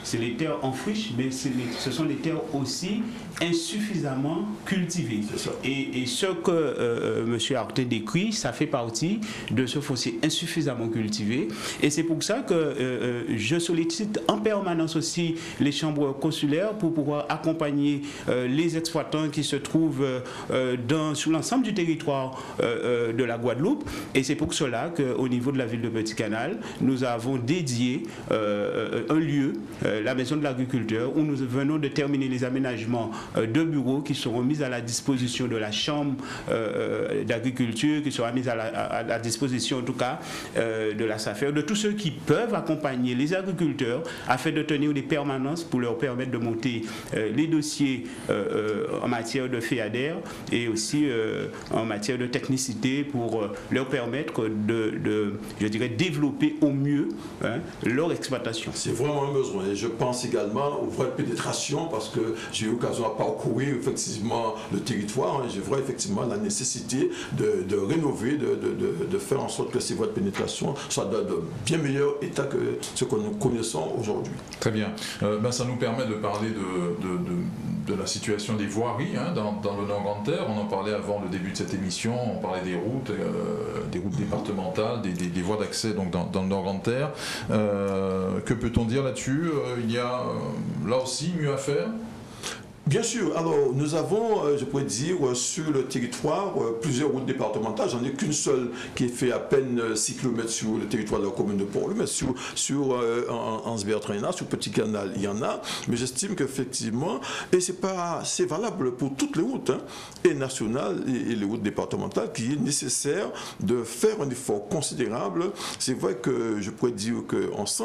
C'est les terres en friche, mais ce sont les terres aussi insuffisamment cultivées. Et ce que M. Artin décrit, ça fait partie de ce foncier insuffisamment cultivé. Et c'est pour ça que je sollicite en permanence aussi les chambres consulaires pour pouvoir accompagner les exploitants qui se trouvent sur l'ensemble du territoire de la Guadeloupe. Et c'est pour cela qu'au niveau de la ville de Petit-Canal, nous avons dédié un lieu, la maison de l'agriculteur, où nous venons de terminer les aménagements de bureaux qui seront mis à la disposition de la chambre d'agriculture, qui sera mise à la disposition en tout cas de la SAFER, de tous ceux qui peuvent accompagner les agriculteurs afin de tenir des permanences pour leur permettre de monter les dossiers en matière de FEADER et aussi en matière de technicité pour leur permettre de je dirais, développer au mieux leur exploitation. C'est vraiment un besoin. Et je pense également aux voies de pénétration parce que j'ai eu l'occasion de parcourir effectivement le territoire et je vois effectivement la nécessité de rénover, de faire en sorte que ces voies de pénétration soient de bien meilleur état que ce que nous connaissons aujourd'hui. Très bien. Ça nous permet de parler de la situation des voiries dans le Nord-Grande-Terre. On en parlait avant le début de cette émission, on parlait des routes départementales, des voies d'accès donc dans le Nord-Grande-Terre. Que peut-on dire là-dessus? Il y a là aussi mieux à faire? Bien sûr. Alors, nous avons, je pourrais dire, sur le territoire, plusieurs routes départementales. J'en ai qu'une seule qui est fait à peine 6 km sur le territoire de la commune de Port-Louis, mais sur Anse-Bertrand, il y en a, sur Petit-Canal, il y en a. Mais j'estime qu'effectivement, et c'est valable pour toutes les routes, et nationales et les routes départementales, qu'il est nécessaire de faire un effort considérable. C'est vrai que je pourrais dire qu'on sent,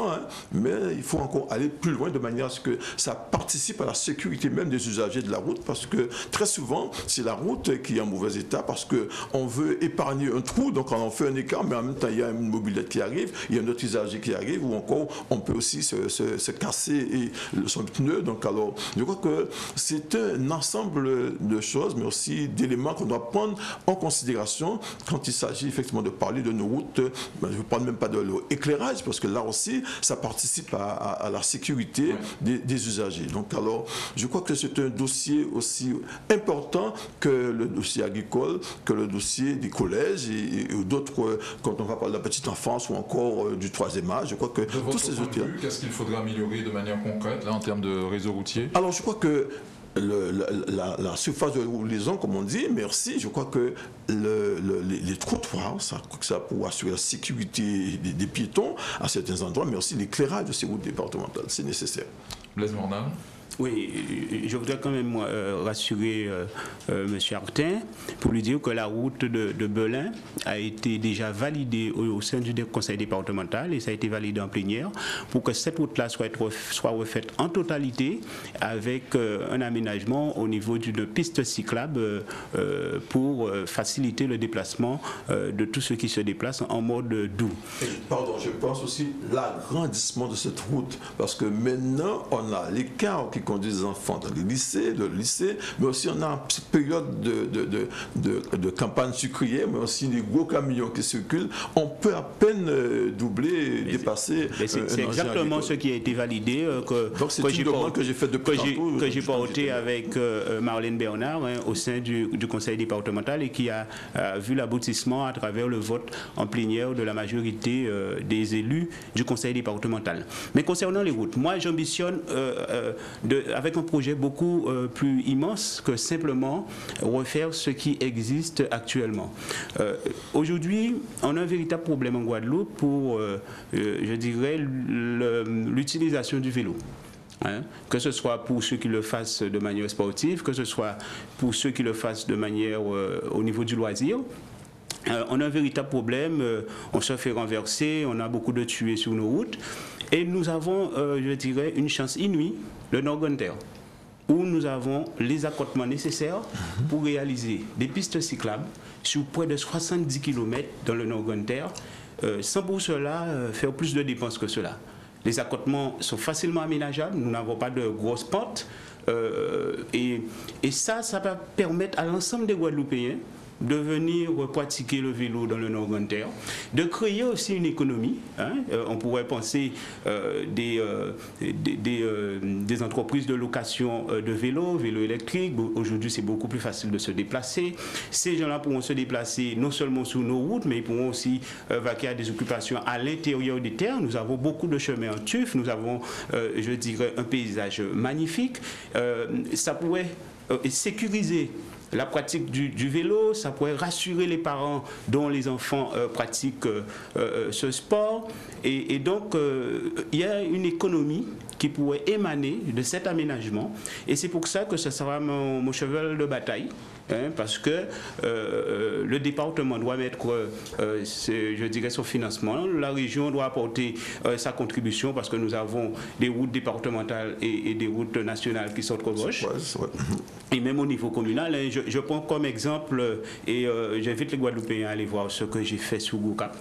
mais il faut encore aller plus loin de manière à ce que ça participe à la sécurité même des usagers de la route, parce que très souvent c'est la route qui est en mauvais état parce qu'on veut épargner un trou, donc on en fait un écart, mais en même temps il y a une mobilette qui arrive, il y a un autre usager qui arrive, ou encore on peut aussi se casser son pneu. Donc alors je crois que c'est un ensemble de choses, mais aussi d'éléments qu'on doit prendre en considération quand il s'agit effectivement de parler de nos routes. Je ne parle même pas de l'éclairage, parce que là aussi ça participe à la sécurité des usagers. Donc alors je crois que c'est un dossier aussi important que le dossier agricole, que le dossier des collèges et d'autres, quand on va parler de la petite enfance ou encore du troisième âge. Je crois que tous ces outils. Qu'est-ce qu'il faudra améliorer de manière concrète là, en termes de réseau routier? Alors je crois que la surface de liaison, comme on dit, merci, je crois que les trottoirs, ça pour assurer la sécurité des piétons à certains endroits, mais aussi l'éclairage de ces routes départementales, c'est nécessaire. Blaise Mornal. Oui, je voudrais quand même rassurer M. Artin pour lui dire que la route de Belin a été déjà validée au sein du conseil départemental et ça a été validé en plénière pour que cette route-là soit refaite en totalité avec un aménagement au niveau d'une piste cyclable pour faciliter le déplacement de tous ceux qui se déplacent en mode doux. Pardon, je pense aussi l'agrandissement de cette route parce que maintenant on a l'écart qui conduit les enfants dans le lycée, mais aussi on a une petite période de campagne sucrière, mais aussi des gros camions qui circulent. On peut à peine doubler, dépasser. C'est exactement ce qui a été validé, donc c'est une demande que j'ai faite depuis tantôt, que j'ai porté avec Marlène Bernard au sein du conseil départemental et qui a vu l'aboutissement à travers le vote en plénière de la majorité des élus du conseil départemental. Mais concernant les routes, moi j'ambitionne avec un projet beaucoup plus immense que simplement refaire ce qui existe actuellement. Aujourd'hui, on a un véritable problème en Guadeloupe pour, je dirais, l'utilisation du vélo. Hein, que ce soit pour ceux qui le fassent de manière sportive, que ce soit pour ceux qui le fassent de manière au niveau du loisir. On a un véritable problème, on se fait renverser, on a beaucoup de tués sur nos routes et nous avons, je dirais, une chance inouïe, le Nord-Grande-Terre, où nous avons les accotements nécessaires pour réaliser des pistes cyclables sur près de 70 km dans le Nord-Grande-Terre, sans pour cela faire plus de dépenses que cela. Les accotements sont facilement aménageables, nous n'avons pas de grosses pentes et ça va permettre à l'ensemble des Guadeloupéens de venir pratiquer le vélo dans le Nord-Grande-Terre, de créer aussi une économie. Hein. On pourrait penser des entreprises de location de vélos électriques. Aujourd'hui, c'est beaucoup plus facile de se déplacer. Ces gens-là pourront se déplacer non seulement sur nos routes, mais ils pourront aussi vaquer à des occupations à l'intérieur des terres. Nous avons beaucoup de chemins en tuf, nous avons, je dirais, un paysage magnifique. Ça pourrait sécuriser la pratique du vélo, ça pourrait rassurer les parents dont les enfants pratiquent ce sport. Et donc, il y a une économie qui pourrait émaner de cet aménagement. Et c'est pour ça que ce sera mon cheval de bataille. Hein, parce que le département doit mettre, je dirais, son financement. La région doit apporter sa contribution parce que nous avons des routes départementales et des routes nationales qui sont trop proches. Et même au niveau communal, hein, je prends comme exemple, et j'invite les Guadeloupéens à aller voir ce que j'ai fait sur Goukap.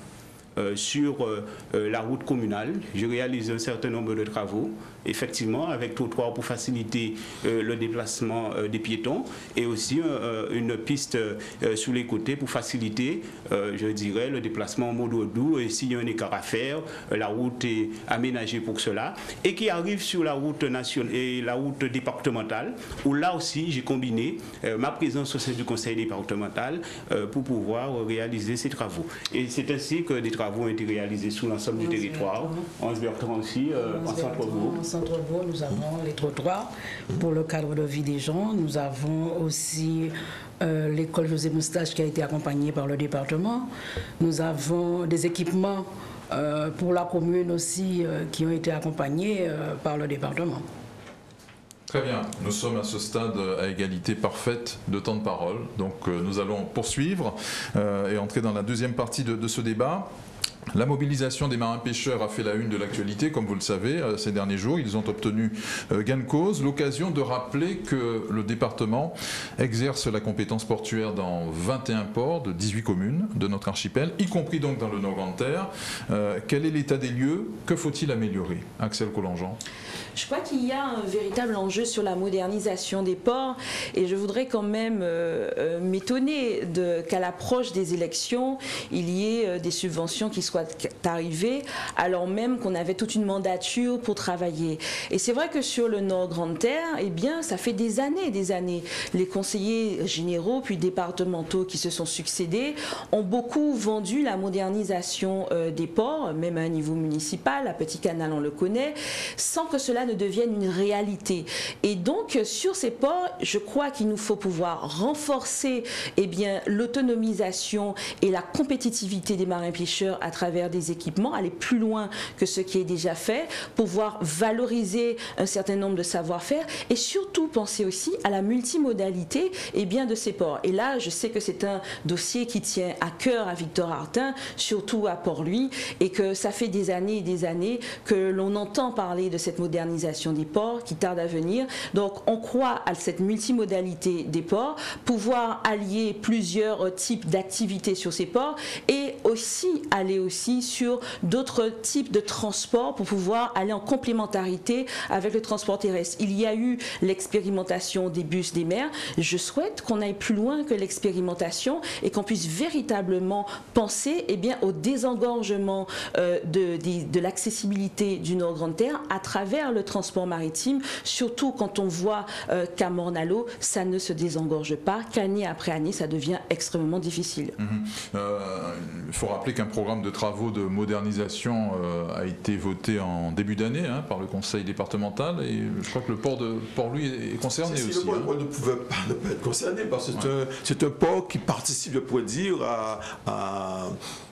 Sur la route communale, j'ai réalisé un certain nombre de travaux, effectivement, avec trottoir pour faciliter le déplacement des piétons et aussi une piste sur les côtés pour faciliter, je dirais, le déplacement en mode doux. Et s'il y a un écart à faire, la route est aménagée pour cela. Et qui arrive sur la route nationale et la route départementale, où là aussi j'ai combiné ma présence au sein du conseil départemental pour pouvoir réaliser ces travaux. Et c'est ainsi que des travaux ont été réalisés sur l'ensemble du territoire. En Bertrand aussi, en centre-bourg. En centre-bourg, nous avons les trottoirs pour le cadre de vie des gens. Nous avons aussi l'école José Moustache qui a été accompagnée par le département. Nous avons des équipements pour la commune aussi qui ont été accompagnés par le département. Très bien, nous sommes à ce stade à égalité parfaite de temps de parole, donc nous allons poursuivre et entrer dans la deuxième partie de ce débat. La mobilisation des marins-pêcheurs a fait la une de l'actualité, comme vous le savez, ces derniers jours. Ils ont obtenu gain de cause. L'occasion de rappeler que le département exerce la compétence portuaire dans 21 ports de 18 communes de notre archipel, y compris donc dans le Nord-Grande-Terre. Quel est l'état des lieux? Que faut-il améliorer? Axel Collangean. Je crois qu'il y a un véritable enjeu sur la modernisation des ports et je voudrais quand même m'étonner qu'à l'approche des élections, il y ait des subventions qui soient arrivées alors même qu'on avait toute une mandature pour travailler. Et c'est vrai que sur le Nord-Grande-Terre, eh bien, ça fait des années. Les conseillers généraux puis départementaux qui se sont succédés ont beaucoup vendu la modernisation des ports, même à un niveau municipal, à Petit Canal on le connaît, sans que cela ne devienne une réalité. Et donc, sur ces ports, je crois qu'il nous faut pouvoir renforcer l'autonomisation et la compétitivité des marins-pêcheurs à travers des équipements, aller plus loin que ce qui est déjà fait, pouvoir valoriser un certain nombre de savoir-faire et surtout penser aussi à la multimodalité de ces ports. Et là, je sais que c'est un dossier qui tient à cœur à Victor Hartin, surtout à Port-Louis, et que ça fait des années et des années que l'on entend parler de cette modernisation des ports qui tarde à venir. Donc on croit à cette multimodalité des ports, pouvoir allier plusieurs types d'activités sur ces ports et aussi aller aussi sur d'autres types de transports pour pouvoir aller en complémentarité avec le transport terrestre. Il y a eu l'expérimentation des bus des mers. Je souhaite qu'on aille plus loin que l'expérimentation et qu'on puisse véritablement penser au désengorgement de l'accessibilité du Nord-Grande-Terre à travers le transport maritime, surtout quand on voit qu'à Morne-à-l'Eau, ça ne se désengorge pas, qu'année après année, ça devient extrêmement difficile. faut rappeler qu'un programme de travaux de modernisation a été voté en début d'année par le conseil départemental et je crois que le port de Port-Louis est concerné aussi. Le port ne pouvait pas être concerné parce que c'est un port qui participe, je pourrais dire, à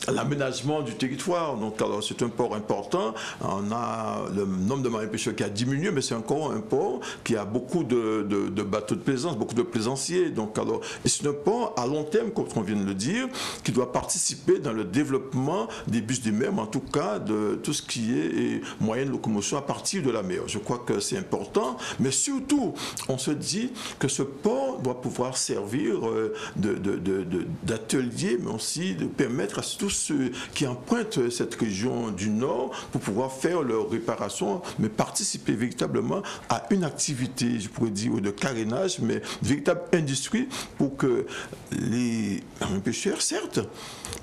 l'aménagement du territoire. Donc alors c'est un port important. On a le nombre de marins-pêcheurs qui a diminué, mais c'est encore un port qui a beaucoup de bateaux de plaisance, beaucoup de plaisanciers. Donc alors, et c'est un port à long terme, comme on vient de le dire, qui doit participer dans le développement des bus de mer, mais en tout cas de tout ce qui est moyen de locomotion à partir de la mer. Je crois que c'est important, mais surtout, on se dit que ce port doit pouvoir servir d'atelier, mais aussi de permettre à tous ceux qui empruntent cette région du Nord pour pouvoir faire leurs réparations, mais participer véritablement à une activité, je pourrais dire, de carénage, mais une véritable industrie pour que les pêcheurs, certes,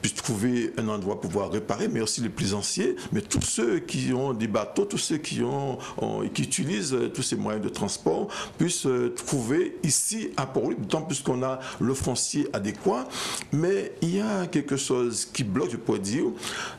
puissent trouver un endroit pour pouvoir réparer, mais aussi les plaisanciers, mais tous ceux qui ont des bateaux, tous ceux qui utilisent tous ces moyens de transport puissent trouver ici à Port-Louis, d'autant plus qu'on a le foncier adéquat. Mais il y a quelque chose qui bloque, je pourrais dire,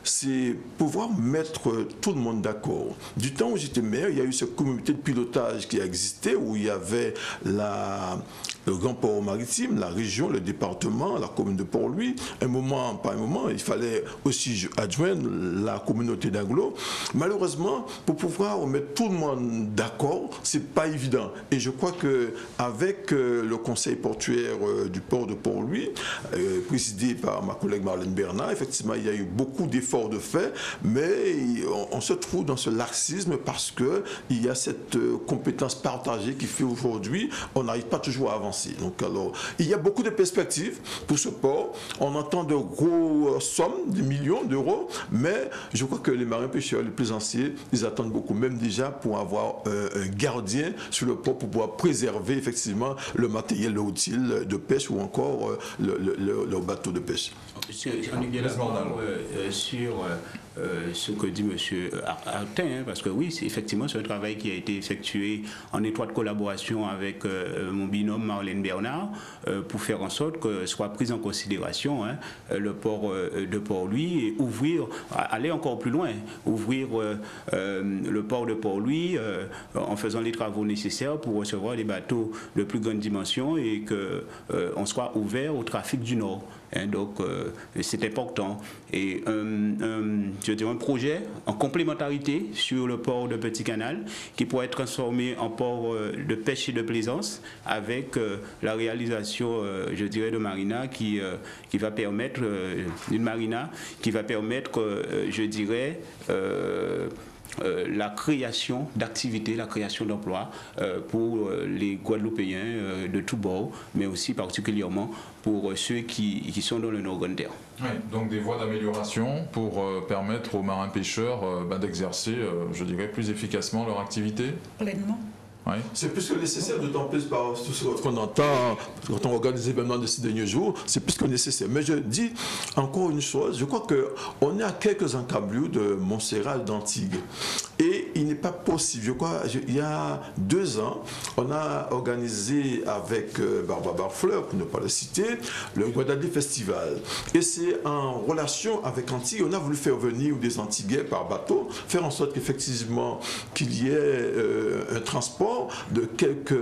c'est pouvoir mettre tout le monde d'accord. Du temps où j'étais maire, il y a eu cette communauté de pilotage qui a existé, où il y avait le grand port maritime, la région, le département, la commune de Port-Louis. Un moment, pas un moment, il fallait aussi adjoindre la communauté d'Aglo. Malheureusement, pour pouvoir mettre tout le monde d'accord, c'est pas évident. Et je crois qu'avec le conseil portuaire du port de Port-Louis, présidé par ma collègue Marlène Bernard, effectivement, il y a eu beaucoup d'efforts de fait, mais on se trouve dans ce laxisme parce qu'il y a cette compétence partagée qui fait aujourd'hui, on n'arrive pas toujours à avancer. Donc alors, il y a beaucoup de perspectives pour ce port. On entend de gros sommes, des millions d'euros, mais je crois que les marins-pêcheurs, les plaisanciers, ils attendent beaucoup, même déjà pour avoir un gardien sur le port pour pouvoir préserver effectivement le matériel, le outil de pêche ou encore le bateau de pêche. Sur ce que dit M. Artin, parce que oui, effectivement, c'est un travail qui a été effectué en étroite collaboration avec mon binôme Marlène Bernard pour faire en sorte que soit pris en considération le port de Port-Louis et aller encore plus loin, ouvrir le port de Port-Louis en faisant les travaux nécessaires pour recevoir des bateaux de plus grande dimension et qu'on soit ouvert au trafic du Nord. Donc, c'est important. Et je dirais un projet en complémentarité sur le port de Petit Canal qui pourrait être transformé en port de pêche et de plaisance avec la réalisation, je dirais, de marina qui va permettre, d'une marina qui va permettre, je dirais, la création d'activités, la création d'emplois pour les Guadeloupéens de tous bords, mais aussi particulièrement pour ceux qui sont dans le Nord-Grande-Terre. Oui, donc des voies d'amélioration pour permettre aux marins-pêcheurs d'exercer, je dirais, plus efficacement leur activité. Pleinement. Oui. C'est plus que nécessaire, d'autant plus par tout ce qu'on entend quand on regarde les événements de ces derniers jours, c'est plus que nécessaire. Mais je dis encore une chose, je crois qu'on est à quelques encablures de Montserrat d'Antigues. Et il n'est pas possible, je crois, il y a 2 ans, on a organisé avec Barbara Barfleur, pour ne pas le citer, le Guadeloupe Festival. Et c'est en relation avec Antigues, on a voulu faire venir des Antiguais par bateau, faire en sorte qu'effectivement qu'il y ait un transport de quelques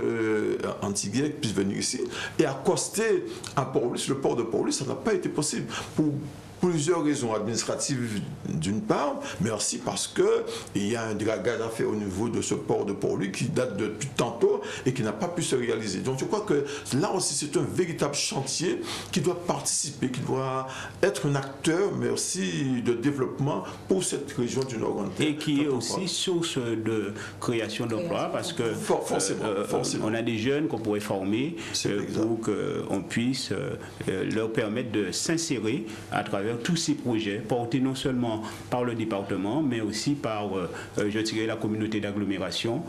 Antiguais qui puissent venir ici et accoster à Port-Louis, sur le port de Port-Louis, ça n'a pas été possible pour plusieurs raisons administratives d'une part, mais aussi parce qu'il y a un dragage à faire au niveau de ce port de Port-Louis qui date depuis tantôt et qui n'a pas pu se réaliser. Donc je crois que là aussi c'est un véritable chantier qui doit participer, qui doit être un acteur, mais aussi de développement pour cette région du Nord-Grande-Terre. Et qui est aussi source de création d'emplois parce que forcément. On a des jeunes qu'on pourrait former pour qu'on puisse leur permettre de s'insérer à travers tous ces projets portés non seulement par le département, mais aussi par, je dirais, la communauté d'agglomération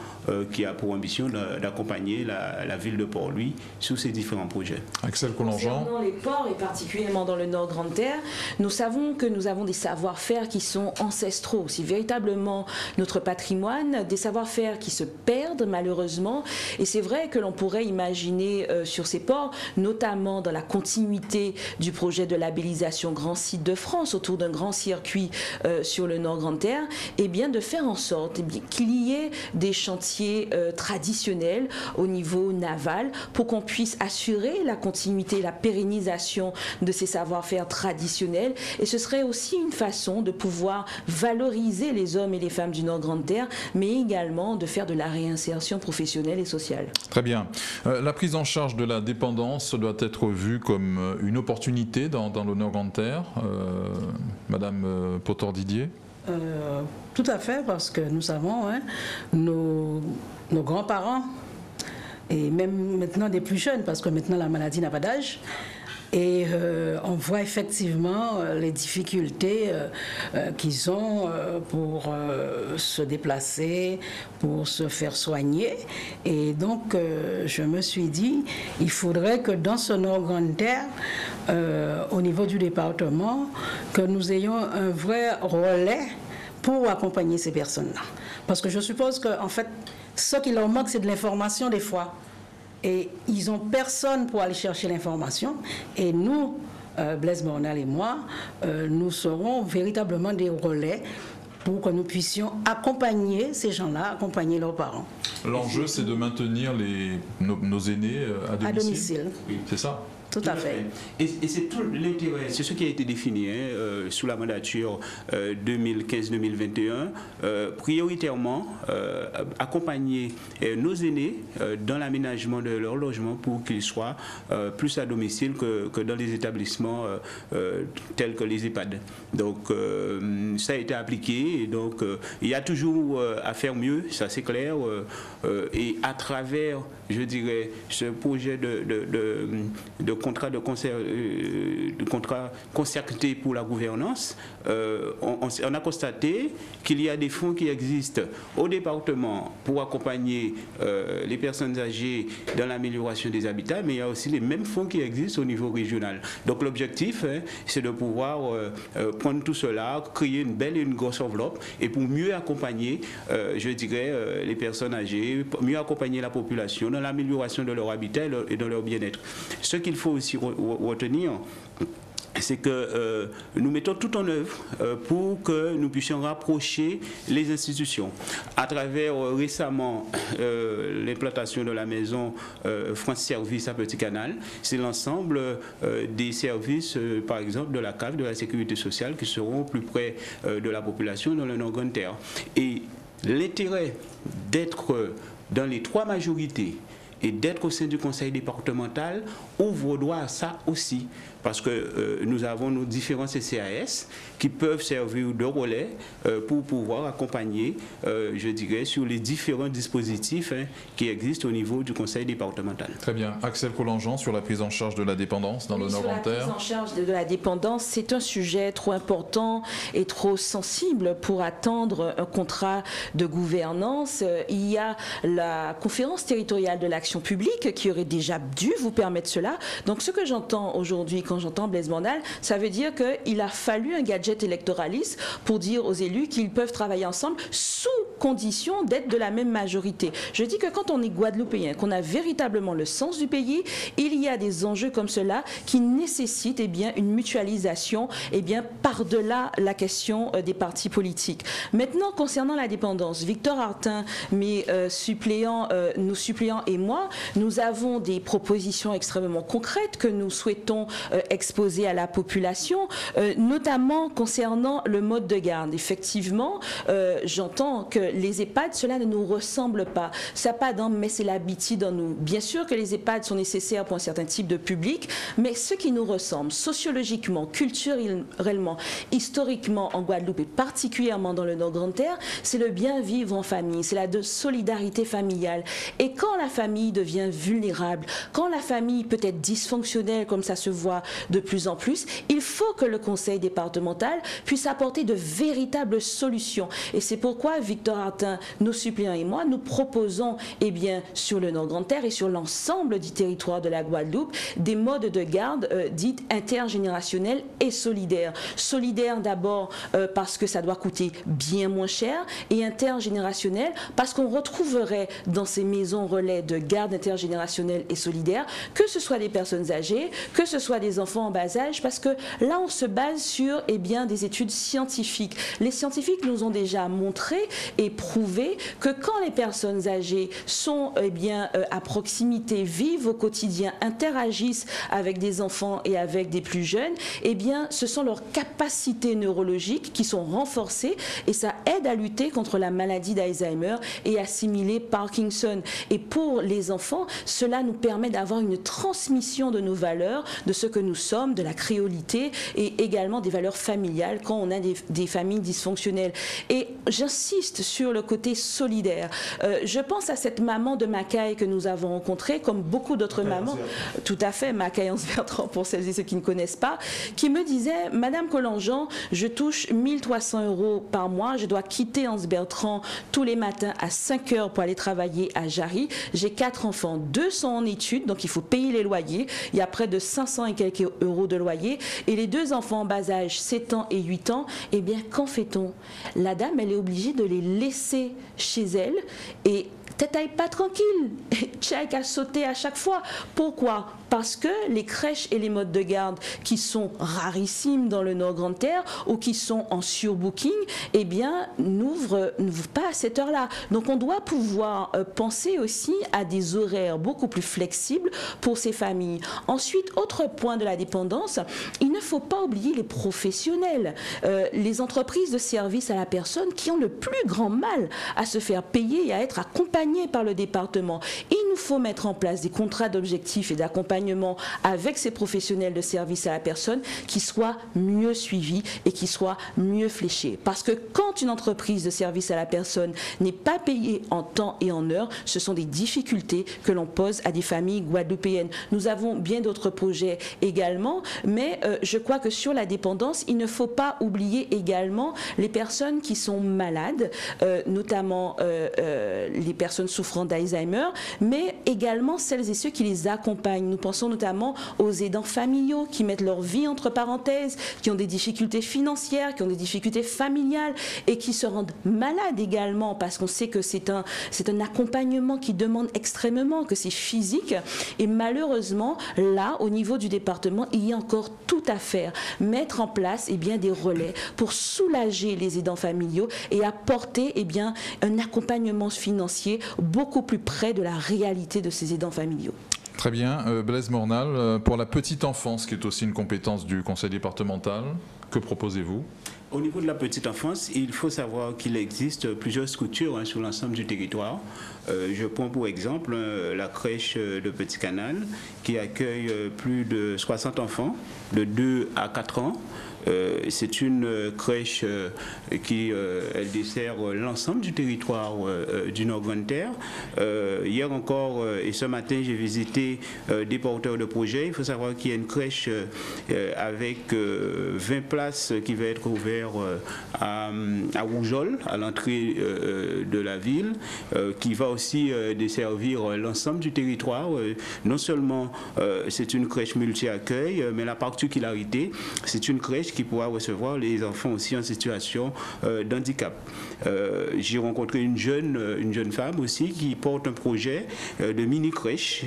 qui a pour ambition d'accompagner la ville de Port-Louis sur ces différents projets. Axel Collongeant. Concernant les ports et particulièrement dans le Nord-Grande-Terre, nous savons que nous avons des savoir-faire qui sont ancestraux. C'est véritablement notre patrimoine, des savoir-faire qui se perdent malheureusement. Et c'est vrai que l'on pourrait imaginer sur ces ports, notamment dans la continuité du projet de labellisation Grand Site, sites de France, autour d'un grand circuit sur le Nord Grande Terre, et bien de faire en sorte qu'il y ait des chantiers traditionnels au niveau naval pour qu'on puisse assurer la continuité, la pérennisation de ces savoir-faire traditionnels. Et ce serait aussi une façon de pouvoir valoriser les hommes et les femmes du Nord Grande Terre, mais également de faire de la réinsertion professionnelle et sociale. Très bien. La prise en charge de la dépendance doit être vue comme une opportunité dans le Nord Grande Terre. Madame Potor-Didier? Tout à fait, parce que nous savons, hein, nos grands-parents, et même maintenant des plus jeunes, parce que maintenant la maladie n'a pas d'âge, et on voit effectivement les difficultés qu'ils ont pour se déplacer, pour se faire soigner. Et donc, je me suis dit, il faudrait que dans ce Nord Grande Terre, au niveau du département, que nous ayons un vrai relais pour accompagner ces personnes-là. Parce que je suppose qu'en fait, ce qui leur manque, c'est de l'information des fois. Et ils n'ont personne pour aller chercher l'information. Et nous, Blaise Bornal et moi, nous serons véritablement des relais pour que nous puissions accompagner ces gens-là, accompagner leurs parents. L'enjeu, c'est de maintenir nos aînés à domicile. À domicile. Oui, c'est ça. Tout à fait. Et c'est tout l'intérêt, c'est ce qui a été défini sous la mandature 2015-2021, prioritairement accompagner nos aînés dans l'aménagement de leur logement pour qu'ils soient plus à domicile que dans les établissements tels que les EHPAD. Donc ça a été appliqué, et donc il y a toujours à faire mieux, ça c'est clair, et à travers, je dirais, ce projet de contrat concerté pour la gouvernance, on a constaté qu'il y a des fonds qui existent au département pour accompagner les personnes âgées dans l'amélioration des habitats, mais il y a aussi les mêmes fonds qui existent au niveau régional. Donc l'objectif, c'est de pouvoir prendre tout cela, créer une belle et une grosse enveloppe, et pour mieux accompagner, je dirais, les personnes âgées, mieux accompagner la population dans l'amélioration de leur habitat et de leur bien-être. Ce qu'il faut aussi retenir, c'est que nous mettons tout en œuvre pour que nous puissions rapprocher les institutions. À travers récemment l'implantation de la maison France Service à Petit Canal, c'est l'ensemble des services, par exemple de la CAF, de la sécurité sociale, qui seront plus près de la population dans le Nord Grande Terre. Et l'intérêt d'être dans les trois majorités et d'être au sein du conseil départemental ouvre droit à ça aussi. Parce que nous avons nos différents CCAS qui peuvent servir de relais pour pouvoir accompagner, je dirais, sur les différents dispositifs qui existent au niveau du conseil départemental. Très bien. Axel Collangean, sur la prise en charge de la dépendance dans le Nord Grande Terre. La prise en charge de la dépendance, c'est un sujet trop important et trop sensible pour attendre un contrat de gouvernance. Il y a la conférence territoriale de l'action publique qui aurait déjà dû vous permettre cela. Donc ce que j'entends aujourd'hui, quand j'entends Blaise Bornal, ça veut dire qu'il a fallu un gadget électoraliste pour dire aux élus qu'ils peuvent travailler ensemble sous condition d'être de la même majorité. Je dis que quand on est guadeloupéen, qu'on a véritablement le sens du pays, il y a des enjeux comme cela qui nécessitent une mutualisation par-delà la question des partis politiques. Maintenant, concernant la dépendance, Victor Hartin, nos suppléants et moi, nous avons des propositions extrêmement concrètes que nous souhaitons exposer à la population, notamment concernant le mode de garde. Effectivement, j'entends que les EHPAD, cela ne nous ressemble pas. Ça pas dans, mais c'est l'habitude en nous. Bien sûr que les EHPAD sont nécessaires pour un certain type de public, mais ce qui nous ressemble sociologiquement, culturellement, historiquement en Guadeloupe et particulièrement dans le Nord Grande Terre, c'est le bien vivre en famille, c'est la solidarité familiale. Et quand la famille devient vulnérable, quand la famille peut être dysfonctionnelle, comme ça se voit de plus en plus, il faut que le conseil départemental puisse apporter de véritables solutions. Et c'est pourquoi Victor Hartin, nos suppléants et moi, nous proposons sur le Nord Grande Terre et sur l'ensemble du territoire de la Guadeloupe des modes de garde dites intergénérationnels et solidaires. Solidaires d'abord parce que ça doit coûter bien moins cher, et intergénérationnel parce qu'on retrouverait dans ces maisons relais de garde garde intergénérationnelle et solidaire, que ce soit des personnes âgées, que ce soit des enfants en bas âge, parce que là, on se base sur des études scientifiques. Les scientifiques nous ont déjà montré et prouvé que quand les personnes âgées sont à proximité, vivent au quotidien, interagissent avec des enfants et avec des plus jeunes, ce sont leurs capacités neurologiques qui sont renforcées et ça aide à lutter contre la maladie d'Alzheimer et assimiler Parkinson. Et pour les enfants, cela nous permet d'avoir une transmission de nos valeurs, de ce que nous sommes, de la créolité et également des valeurs familiales quand on a des familles dysfonctionnelles. Et j'insiste sur le côté solidaire. Je pense à cette maman de Macaille que nous avons rencontrée, comme beaucoup d'autres mamans, tout à fait, Macaille Anse-Bertrand pour celles et ceux qui ne connaissent pas, qui me disait, Madame Collangean, je touche 1 300 € par mois, je dois quitter Anse-Bertrand tous les matins à 5 heures pour aller travailler à Jarry. J'ai 4 enfants, 2 sont en études, donc il faut payer les loyers. Il y a près de 500 et quelques euros de loyer. Et les 2 enfants en bas âge, 7 ans et 8 ans, qu'en fait-on? La dame, elle est obligée de les laisser chez elle et t'étais pas tranquille, tchèque à sauter à chaque fois. Pourquoi? Parce que les crèches et les modes de garde qui sont rarissimes dans le Nord-Grande-Terre ou qui sont en surbooking, n'ouvrent pas à cette heure-là. Donc on doit pouvoir penser aussi à des horaires beaucoup plus flexibles pour ces familles. Ensuite, autre point de la dépendance, il ne faut pas oublier les professionnels, les entreprises de services à la personne qui ont le plus grand mal à se faire payer et à être accompagnées par le département. Il nous faut mettre en place des contrats d'objectifs et d'accompagnement avec ces professionnels de service à la personne qui soient mieux suivis et qui soient mieux fléchés. Parce que quand une entreprise de service à la personne n'est pas payée en temps et en heure, ce sont des difficultés que l'on pose à des familles guadeloupéennes. Nous avons bien d'autres projets également, mais je crois que sur la dépendance, il ne faut pas oublier également les personnes qui sont malades, notamment les personnes souffrant d'Alzheimer, mais également celles et ceux qui les accompagnent. Nous pensons notamment aux aidants familiaux qui mettent leur vie entre parenthèses, qui ont des difficultés financières, qui ont des difficultés familiales et qui se rendent malades également parce qu'on sait que c'est un accompagnement qui demande extrêmement, que c'est physique. Et malheureusement, là, au niveau du département, il y a encore tout à faire. Mettre en place des relais pour soulager les aidants familiaux et apporter un accompagnement financier beaucoup plus près de la réalité de ces aidants familiaux. Très bien. Blaise Mornal, pour la petite enfance, qui est aussi une compétence du conseil départemental, que proposez-vous? Au niveau de la petite enfance, il faut savoir qu'il existe plusieurs structures sur l'ensemble du territoire. Je prends pour exemple la crèche de Petit Canal qui accueille plus de 60 enfants de 2 à 4 ans. C'est une crèche qui elle dessert l'ensemble du territoire du Nord-Grande-Terre. Hier encore et ce matin, j'ai visité des porteurs de projets. Il faut savoir qu'il y a une crèche avec 20 places qui va être ouverte à Rougeole, à l'entrée de la ville, qui va aussi desservir l'ensemble du territoire. Non seulement c'est une crèche multi-accueil, mais la particularité, c'est une crèche qui pourra recevoir les enfants aussi en situation d'handicap. J'ai rencontré une jeune femme aussi qui porte un projet de mini-crèche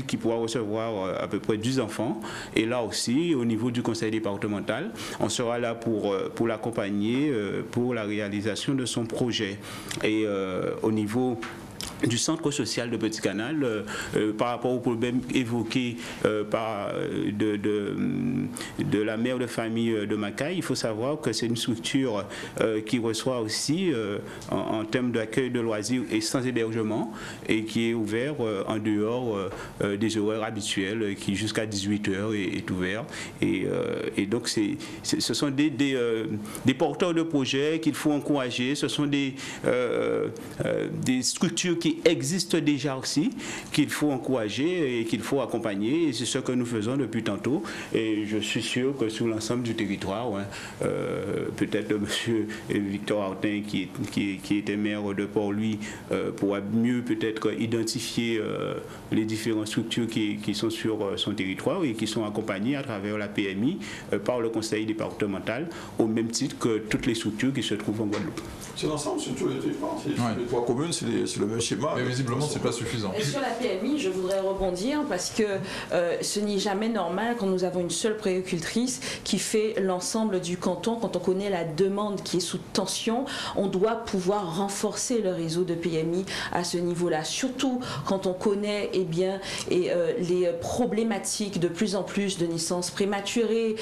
qui pourra recevoir à peu près 10 enfants. Et là aussi, au niveau du conseil départemental, on sera là pour l'accompagner pour la réalisation de son projet. Et au niveau du centre social de Petit Canal, par rapport aux problèmes évoqués par de la mère de famille de Macaille, il faut savoir que c'est une structure qui reçoit aussi en termes d'accueil de loisirs et sans hébergement et qui est ouvert en dehors des horaires habituels qui jusqu'à 18h est ouvert. Et donc ce sont des porteurs de projets qu'il faut encourager, ce sont des structures qui existent déjà aussi, qu'il faut encourager et qu'il faut accompagner. Et c'est ce que nous faisons depuis tantôt. Et je suis sûr que sur l'ensemble du territoire, peut-être M. Victor Artin, qui était maire de Port-Louis, pourra mieux peut-être identifier les différentes structures qui sont sur son territoire et qui sont accompagnées à travers la PMI par le conseil départemental, au même titre que toutes les structures qui se trouvent en Guadeloupe. C'est l'ensemble, sur tous les territoires. Les 3 communes, c'est le même schéma. mal. Mais visiblement, c'est pas suffisant. Et sur la PMI, je voudrais rebondir parce que ce n'est jamais normal quand nous avons une seule puéricultrice qui fait l'ensemble du canton. Quand on connaît la demande qui est sous tension, on doit pouvoir renforcer le réseau de PMI à ce niveau-là. Surtout quand on connaît les problématiques de plus en plus de naissances prématurées,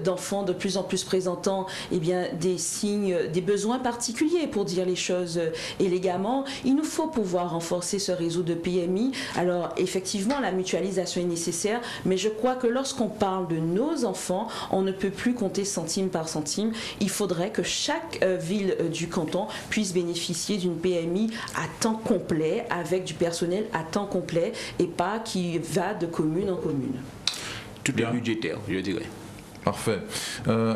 d'enfants de plus en plus présentant des signes, des besoins particuliers pour dire les choses élégamment. Il nous faut pouvoir renforcer ce réseau de PMI. Alors effectivement, la mutualisation est nécessaire, mais je crois que lorsqu'on parle de nos enfants, on ne peut plus compter centime par centime. Il faudrait que chaque ville du canton puisse bénéficier d'une PMI à temps complet, avec du personnel à temps complet, et pas qui va de commune en commune. Tout est budgétaire, je dirais. Parfait.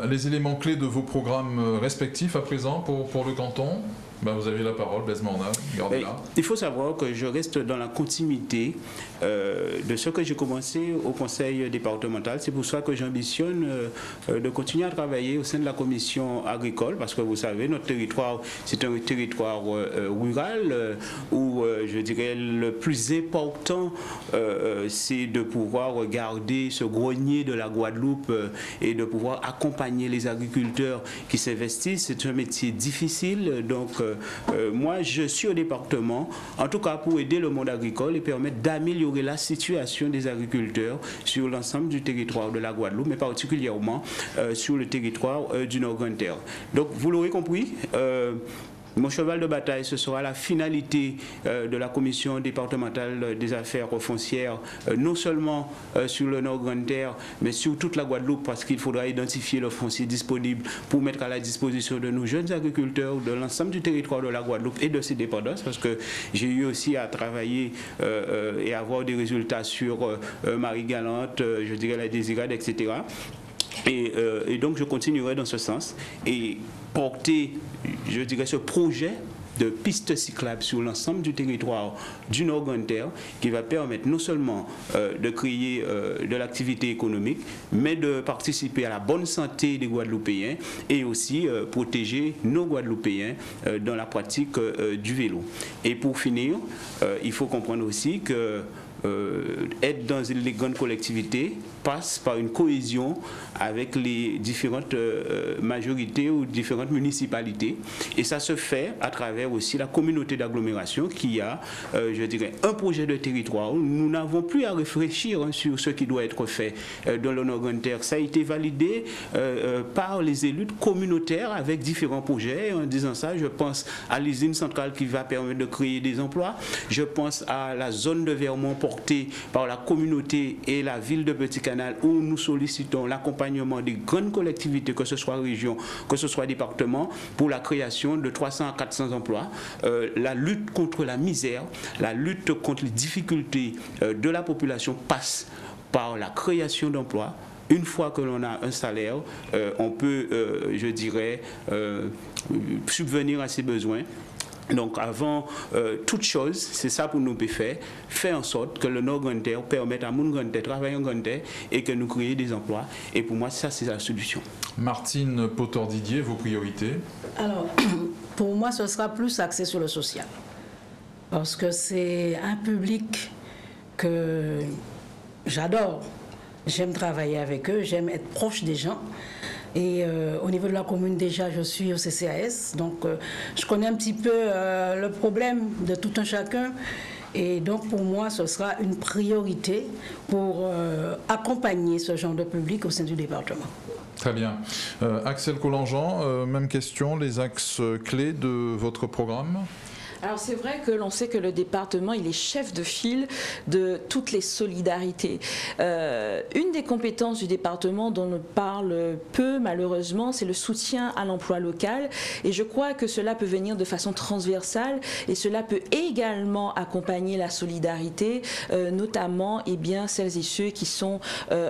Les éléments clés de vos programmes respectifs à présent pour le canton? Vous avez la parole, Blaise Mornal, gardez-la. Il faut savoir que je reste dans la continuité de ce que j'ai commencé au conseil départemental. C'est pour ça que j'ambitionne de continuer à travailler au sein de la commission agricole, parce que vous savez, notre territoire, c'est un territoire rural où, je dirais, le plus important, c'est de pouvoir garder ce grenier de la Guadeloupe et de pouvoir accompagner les agriculteurs qui s'investissent. C'est un métier difficile, donc moi, je suis au département, en tout cas pour aider le monde agricole et permettre d'améliorer la situation des agriculteurs sur l'ensemble du territoire de la Guadeloupe, mais particulièrement sur le territoire du Nord-Grande-Terre. Donc, vous l'aurez compris, mon cheval de bataille, ce sera la finalité de la commission départementale des affaires foncières, non seulement sur le Nord-Grande-Terre, mais sur toute la Guadeloupe, parce qu'il faudra identifier le foncier disponible pour mettre à la disposition de nos jeunes agriculteurs de l'ensemble du territoire de la Guadeloupe et de ses dépendances, parce que j'ai eu aussi à travailler et avoir des résultats sur Marie-Galante, je dirais la Désirade, etc. Et donc je continuerai dans ce sens et porter, je dirais, ce projet de pistes cyclables sur l'ensemble du territoire du Nord-Grande-Terre qui va permettre non seulement de créer de l'activité économique, mais de participer à la bonne santé des Guadeloupéens et aussi protéger nos Guadeloupéens dans la pratique du vélo. Et pour finir, il faut comprendre aussi que être dans les grandes collectivités passe par une cohésion avec les différentes majorités ou différentes municipalités, et ça se fait à travers aussi la communauté d'agglomération qui a, je dirais, un projet de territoire. Nous n'avons plus à réfléchir sur ce qui doit être fait dans le Nord-Grande-Terre. Ça a été validé par les élus communautaires avec différents projets. En disant ça, je pense à l'usine centrale qui va permettre de créer des emplois. Je pense à la zone de Vermont portée par la communauté et la ville de Petit-Canal, où nous sollicitons l'accompagnement des grandes collectivités, que ce soit région, que ce soit département, pour la création de 300 à 400 emplois. La lutte contre la misère, la lutte contre les difficultés de la population passe par la création d'emplois. Une fois que l'on a un salaire, on peut, je dirais, subvenir à ses besoins. Donc avant toute chose, c'est ça pour nous faire en sorte que le Nord-Grande-Terre permette à mon Grande-Terre travailler en Grande-Terre et que nous créions des emplois. Et pour moi, ça, c'est la solution. Martine Potor-Didier, vos priorités? Alors, pour moi, ce sera plus axé sur le social. Parce que c'est un public que j'adore. J'aime travailler avec eux, j'aime être proche des gens. Et au niveau de la commune, déjà, je suis au CCAS, donc je connais un petit peu le problème de tout un chacun. Et donc, pour moi, ce sera une priorité pour accompagner ce genre de public au sein du département. Très bien. Axel Collangean, même question, les axes clés de votre programme? Alors c'est vrai que l'on sait que le département, il est chef de file de toutes les solidarités. Une des compétences du département dont on parle peu malheureusement, c'est le soutien à l'emploi local, et je crois que cela peut venir de façon transversale et cela peut également accompagner la solidarité, notamment celles et ceux qui sont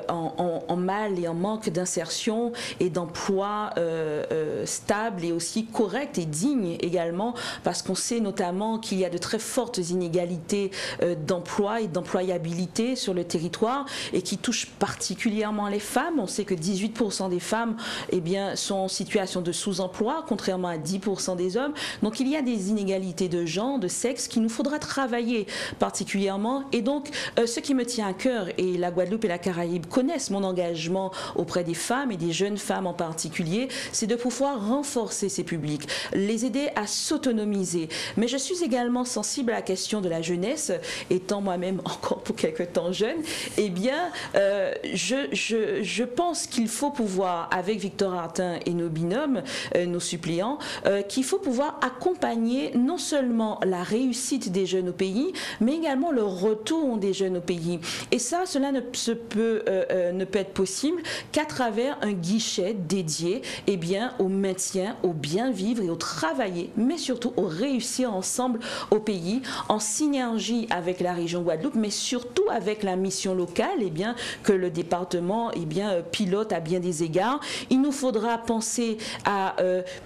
en mal et en manque d'insertion et d'emploi stable et aussi correct et digne également, parce qu'on sait notamment notamment qu'il y a de très fortes inégalités d'emploi et d'employabilité sur le territoire et qui touchent particulièrement les femmes. On sait que 18% des femmes sont en situation de sous-emploi, contrairement à 10% des hommes. Donc il y a des inégalités de genre, de sexe qu'il nous faudra travailler particulièrement. Et donc ce qui me tient à cœur, et la Guadeloupe et la Caraïbe connaissent mon engagement auprès des femmes et des jeunes femmes en particulier, c'est de pouvoir renforcer ces publics, les aider à s'autonomiser. Mais je suis également sensible à la question de la jeunesse, étant moi-même encore pour quelque temps jeune. Je pense qu'il faut pouvoir, avec Victor Artin et nos binômes, nos suppléants, qu'il faut pouvoir accompagner non seulement la réussite des jeunes au pays, mais également le retour des jeunes au pays. Et ça, cela ne peut être possible qu'à travers un guichet dédié au maintien, au bien vivre et au travailler, mais surtout au réussir ensemble au pays, en synergie avec la région Guadeloupe, mais surtout avec la mission locale que le département pilote à bien des égards. Il nous faudra penser à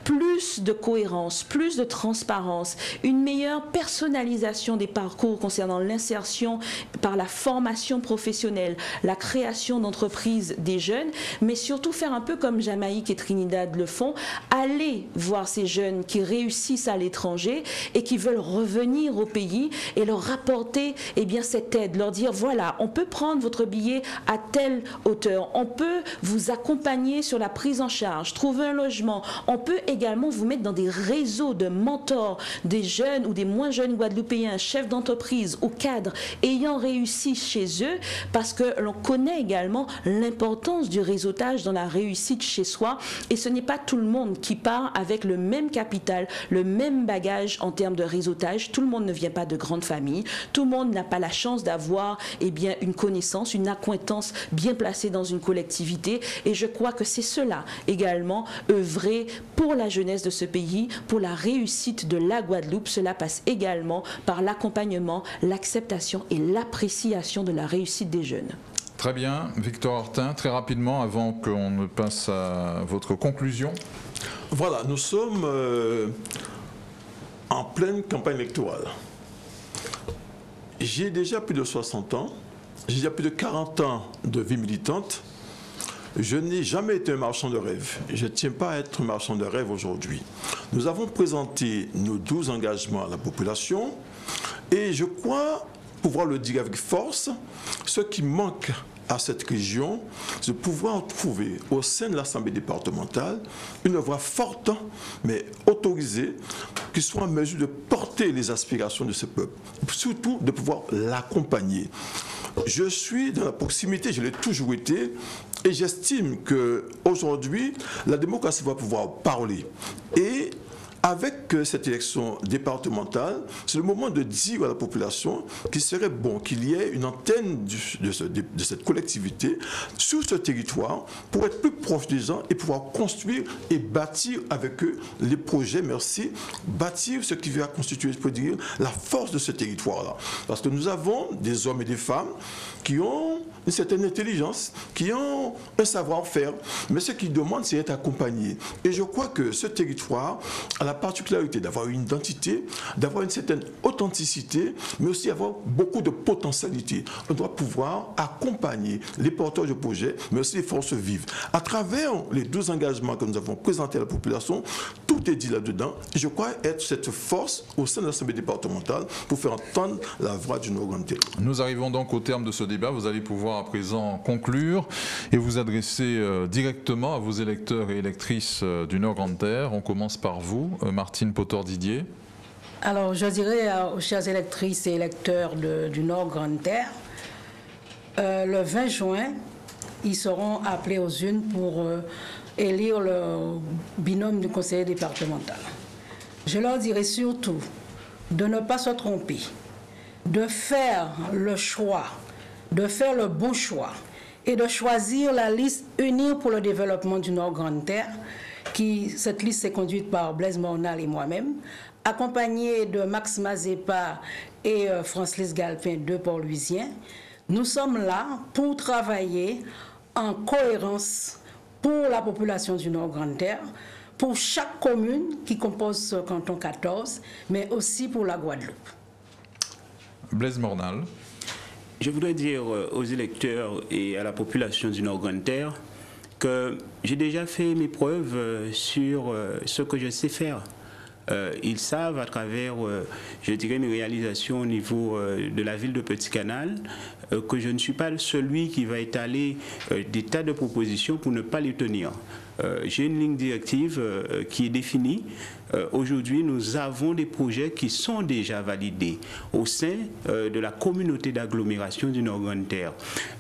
plus de cohérence, plus de transparence, une meilleure personnalisation des parcours concernant l'insertion par la formation professionnelle, la création d'entreprises des jeunes, mais surtout faire un peu comme Jamaïque et Trinidad le font, aller voir ces jeunes qui réussissent à l'étranger et qui veulent revenir au pays et leur apporter cette aide, leur dire voilà, on peut prendre votre billet à telle hauteur, on peut vous accompagner sur la prise en charge, trouver un logement, on peut également vous mettre dans des réseaux de mentors, des jeunes ou des moins jeunes Guadeloupéens, chefs d'entreprise ou cadres ayant réussi chez eux, parce que l'on connaît également l'importance du réseautage dans la réussite chez soi, et ce n'est pas tout le monde qui part avec le même capital, le même bagage en termes de réseautage. Tout le monde ne vient pas de grandes familles, tout le monde n'a pas la chance d'avoir une connaissance, une accointance bien placée dans une collectivité, et je crois que c'est cela également, œuvrer pour la jeunesse de ce pays, pour la réussite de la Guadeloupe. Cela passe également par l'accompagnement, l'acceptation et l'appréciation de la réussite des jeunes. Très bien. Victor Artin, très rapidement, avant qu'on ne passe à votre conclusion. Voilà, nous sommes en pleine campagne électorale. J'ai déjà plus de 60 ans, j'ai déjà plus de 40 ans de vie militante. Je n'ai jamais été un marchand de rêve. Je ne tiens pas à être un marchand de rêve aujourd'hui. Nous avons présenté nos 12 engagements à la population et je crois pouvoir le dire avec force, ce qui manque à cette région, c'est de pouvoir trouver au sein de l'Assemblée départementale une voix forte, mais autorisée, qui soit en mesure de porter les aspirations de ce peuple, surtout de pouvoir l'accompagner. Je suis dans la proximité, je l'ai toujours été, et j'estime qu'aujourd'hui, la démocratie va pouvoir parler. Et avec cette élection départementale, c'est le moment de dire à la population qu'il serait bon qu'il y ait une antenne de cette collectivité sur ce territoire pour être plus proche des gens et pouvoir construire et bâtir avec eux les projets, bâtir ce qui va constituer, je peux dire, la force de ce territoire-là. Parce que nous avons des hommes et des femmes qui ont une certaine intelligence, qui ont un savoir-faire, mais ce qu'ils demandent, c'est être accompagnés. Et je crois que ce territoire a la particularité d'avoir une identité, d'avoir une certaine authenticité, mais aussi avoir beaucoup de potentialité. On doit pouvoir accompagner les porteurs de projets, mais aussi les forces vives. À travers les 12 engagements que nous avons présentés à la population, tout est dit là-dedans. Et je crois être cette force au sein de l'Assemblée départementale pour faire entendre la voix du Nord-Grande-Terre. Nous arrivons donc au terme de ce débat. Vous allez pouvoir à présent conclure et vous adresser directement à vos électeurs et électrices du Nord-Grande-Terre. On commence par vous, Martine Potor-Didier. Alors, je dirais aux chères électrices et électeurs du Nord-Grande-Terre, le 20 juin, ils seront appelés aux urnes pour élire le binôme du conseiller départemental. Je leur dirai surtout de ne pas se tromper, de faire le choix, de faire le bon choix et de choisir la liste Unir pour le développement du Nord-Grande-Terre. Cette liste est conduite par Blaise Mornal et moi-même, accompagnée de Max Mazepa et Francis Galpin, deux Port-Louisiens. Nous sommes là pour travailler en cohérence pour la population du Nord-Grande-Terre, pour chaque commune qui compose ce canton 14, mais aussi pour la Guadeloupe. Blaise Mornal. Je voudrais dire aux électeurs et à la population du Nord-Grande-Terre que j'ai déjà fait mes preuves sur ce que je sais faire. Ils savent à travers, je dirais, mes réalisations au niveau de la ville de Petit-Canal que je ne suis pas celui qui va étaler des tas de propositions pour ne pas les tenir. J'ai une ligne directive qui est définie. Aujourd'hui, nous avons des projets qui sont déjà validés au sein de la communauté d'agglomération du Nord-Grande-Terre.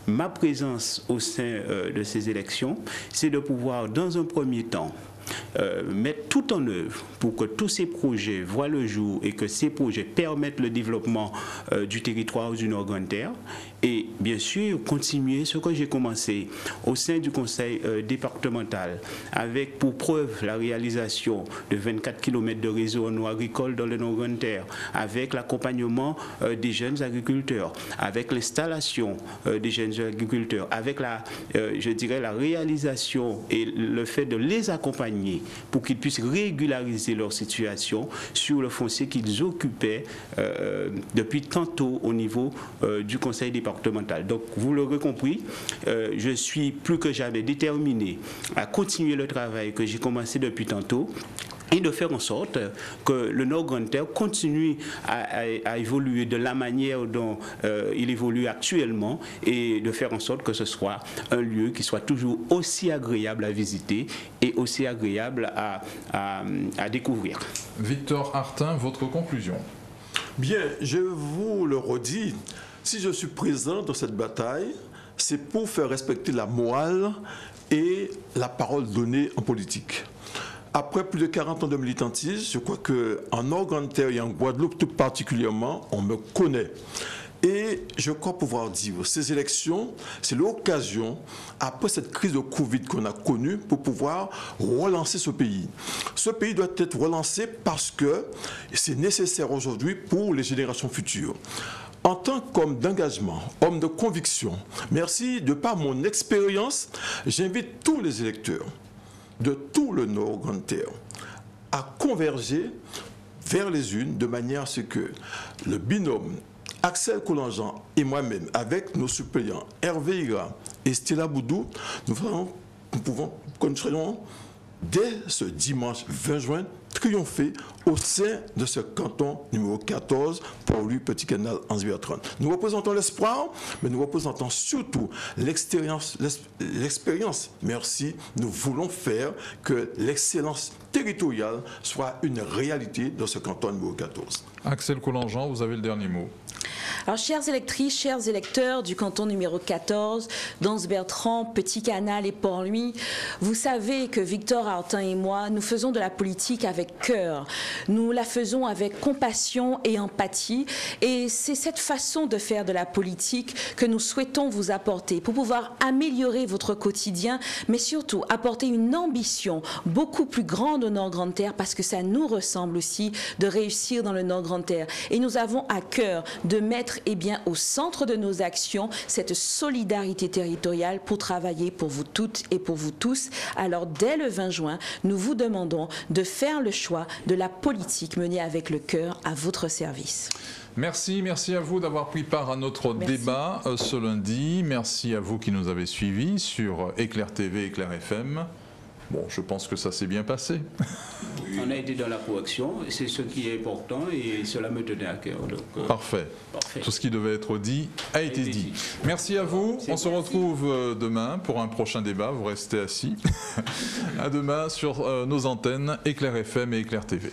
Ma présence au sein de ces élections, c'est de pouvoir, dans un premier temps, mettre tout en œuvre pour que tous ces projets voient le jour et que ces projets permettent le développement du territoire du Nord-Grande-Terre et bien sûr continuer ce que j'ai commencé au sein du conseil départemental avec pour preuve la réalisation de 24 km de réseau en eau agricole dans le Nord-Grande-Terre, avec l'accompagnement des jeunes agriculteurs, avec l'installation des jeunes agriculteurs, avec je dirais la réalisation et le fait de les accompagner pour qu'ils puissent régulariser leur situation sur le foncier qu'ils occupaient depuis tantôt au niveau du conseil départemental. Donc, vous l'aurez compris, je suis plus que jamais déterminé à continuer le travail que j'ai commencé depuis tantôt et de faire en sorte que le Nord-Grande-Terre continue à évoluer de la manière dont il évolue actuellement et de faire en sorte que ce soit un lieu qui soit toujours aussi agréable à visiter et aussi agréable à découvrir. Victor Hartin, votre conclusion? Bien, je vous le redis, si je suis présent dans cette bataille, c'est pour faire respecter la morale et la parole donnée en politique. Après plus de 40 ans de militantisme, je crois qu'en Nord-Grande-Terre et en Guadeloupe tout particulièrement, on me connaît. Et je crois pouvoir dire, ces élections, c'est l'occasion, après cette crise de Covid qu'on a connue, pour pouvoir relancer ce pays. Ce pays doit être relancé parce que c'est nécessaire aujourd'hui pour les générations futures. En tant qu'homme d'engagement, homme de conviction, merci, de par mon expérience, j'invite tous les électeurs de tout le Nord-Grande-Terre à converger vers les unes de manière à ce que le binôme Axel Colangean et moi-même, avec nos suppléants Hervé Ira et Stella Boudou, nous serons dès ce dimanche 20 juin triompher au sein de ce canton numéro 14 pour lui Petit-Canal Anse-Bertrand. Nous représentons l'espoir, mais nous représentons surtout l'expérience. Merci, nous voulons faire que l'excellence territoriale soit une réalité dans ce canton numéro 14. Axel Colangean, vous avez le dernier mot. Alors, chères électrices, chers électeurs du canton numéro 14, d'Anse-Bertrand, Petit-Canal et Port-Louis, vous savez que Victor Hartin et moi, nous faisons de la politique avec cœur. Nous la faisons avec compassion et empathie. Et c'est cette façon de faire de la politique que nous souhaitons vous apporter pour pouvoir améliorer votre quotidien, mais surtout apporter une ambition beaucoup plus grande au Nord-Grande-Terre parce que ça nous ressemble aussi de réussir dans le Nord-Grande-Terre. Et nous avons à cœur de mettre au centre de nos actions cette solidarité territoriale pour travailler pour vous toutes et pour vous tous. Alors, dès le 20 juin, nous vous demandons de faire le choix de la politique menée avec le cœur à votre service. Merci à vous d'avoir pris part à notre débat ce lundi. Merci à vous qui nous avez suivis sur Éclair TV, Éclair FM. Bon, je pense que ça s'est bien passé. On a été dans la correction, c'est ce qui est important et cela me tenait à cœur. Donc, Parfait. Tout ce qui devait être dit a été dit. Merci à vous. On se retrouve demain pour un prochain débat. Vous restez assis. À demain sur nos antennes Éclair FM et Éclair TV.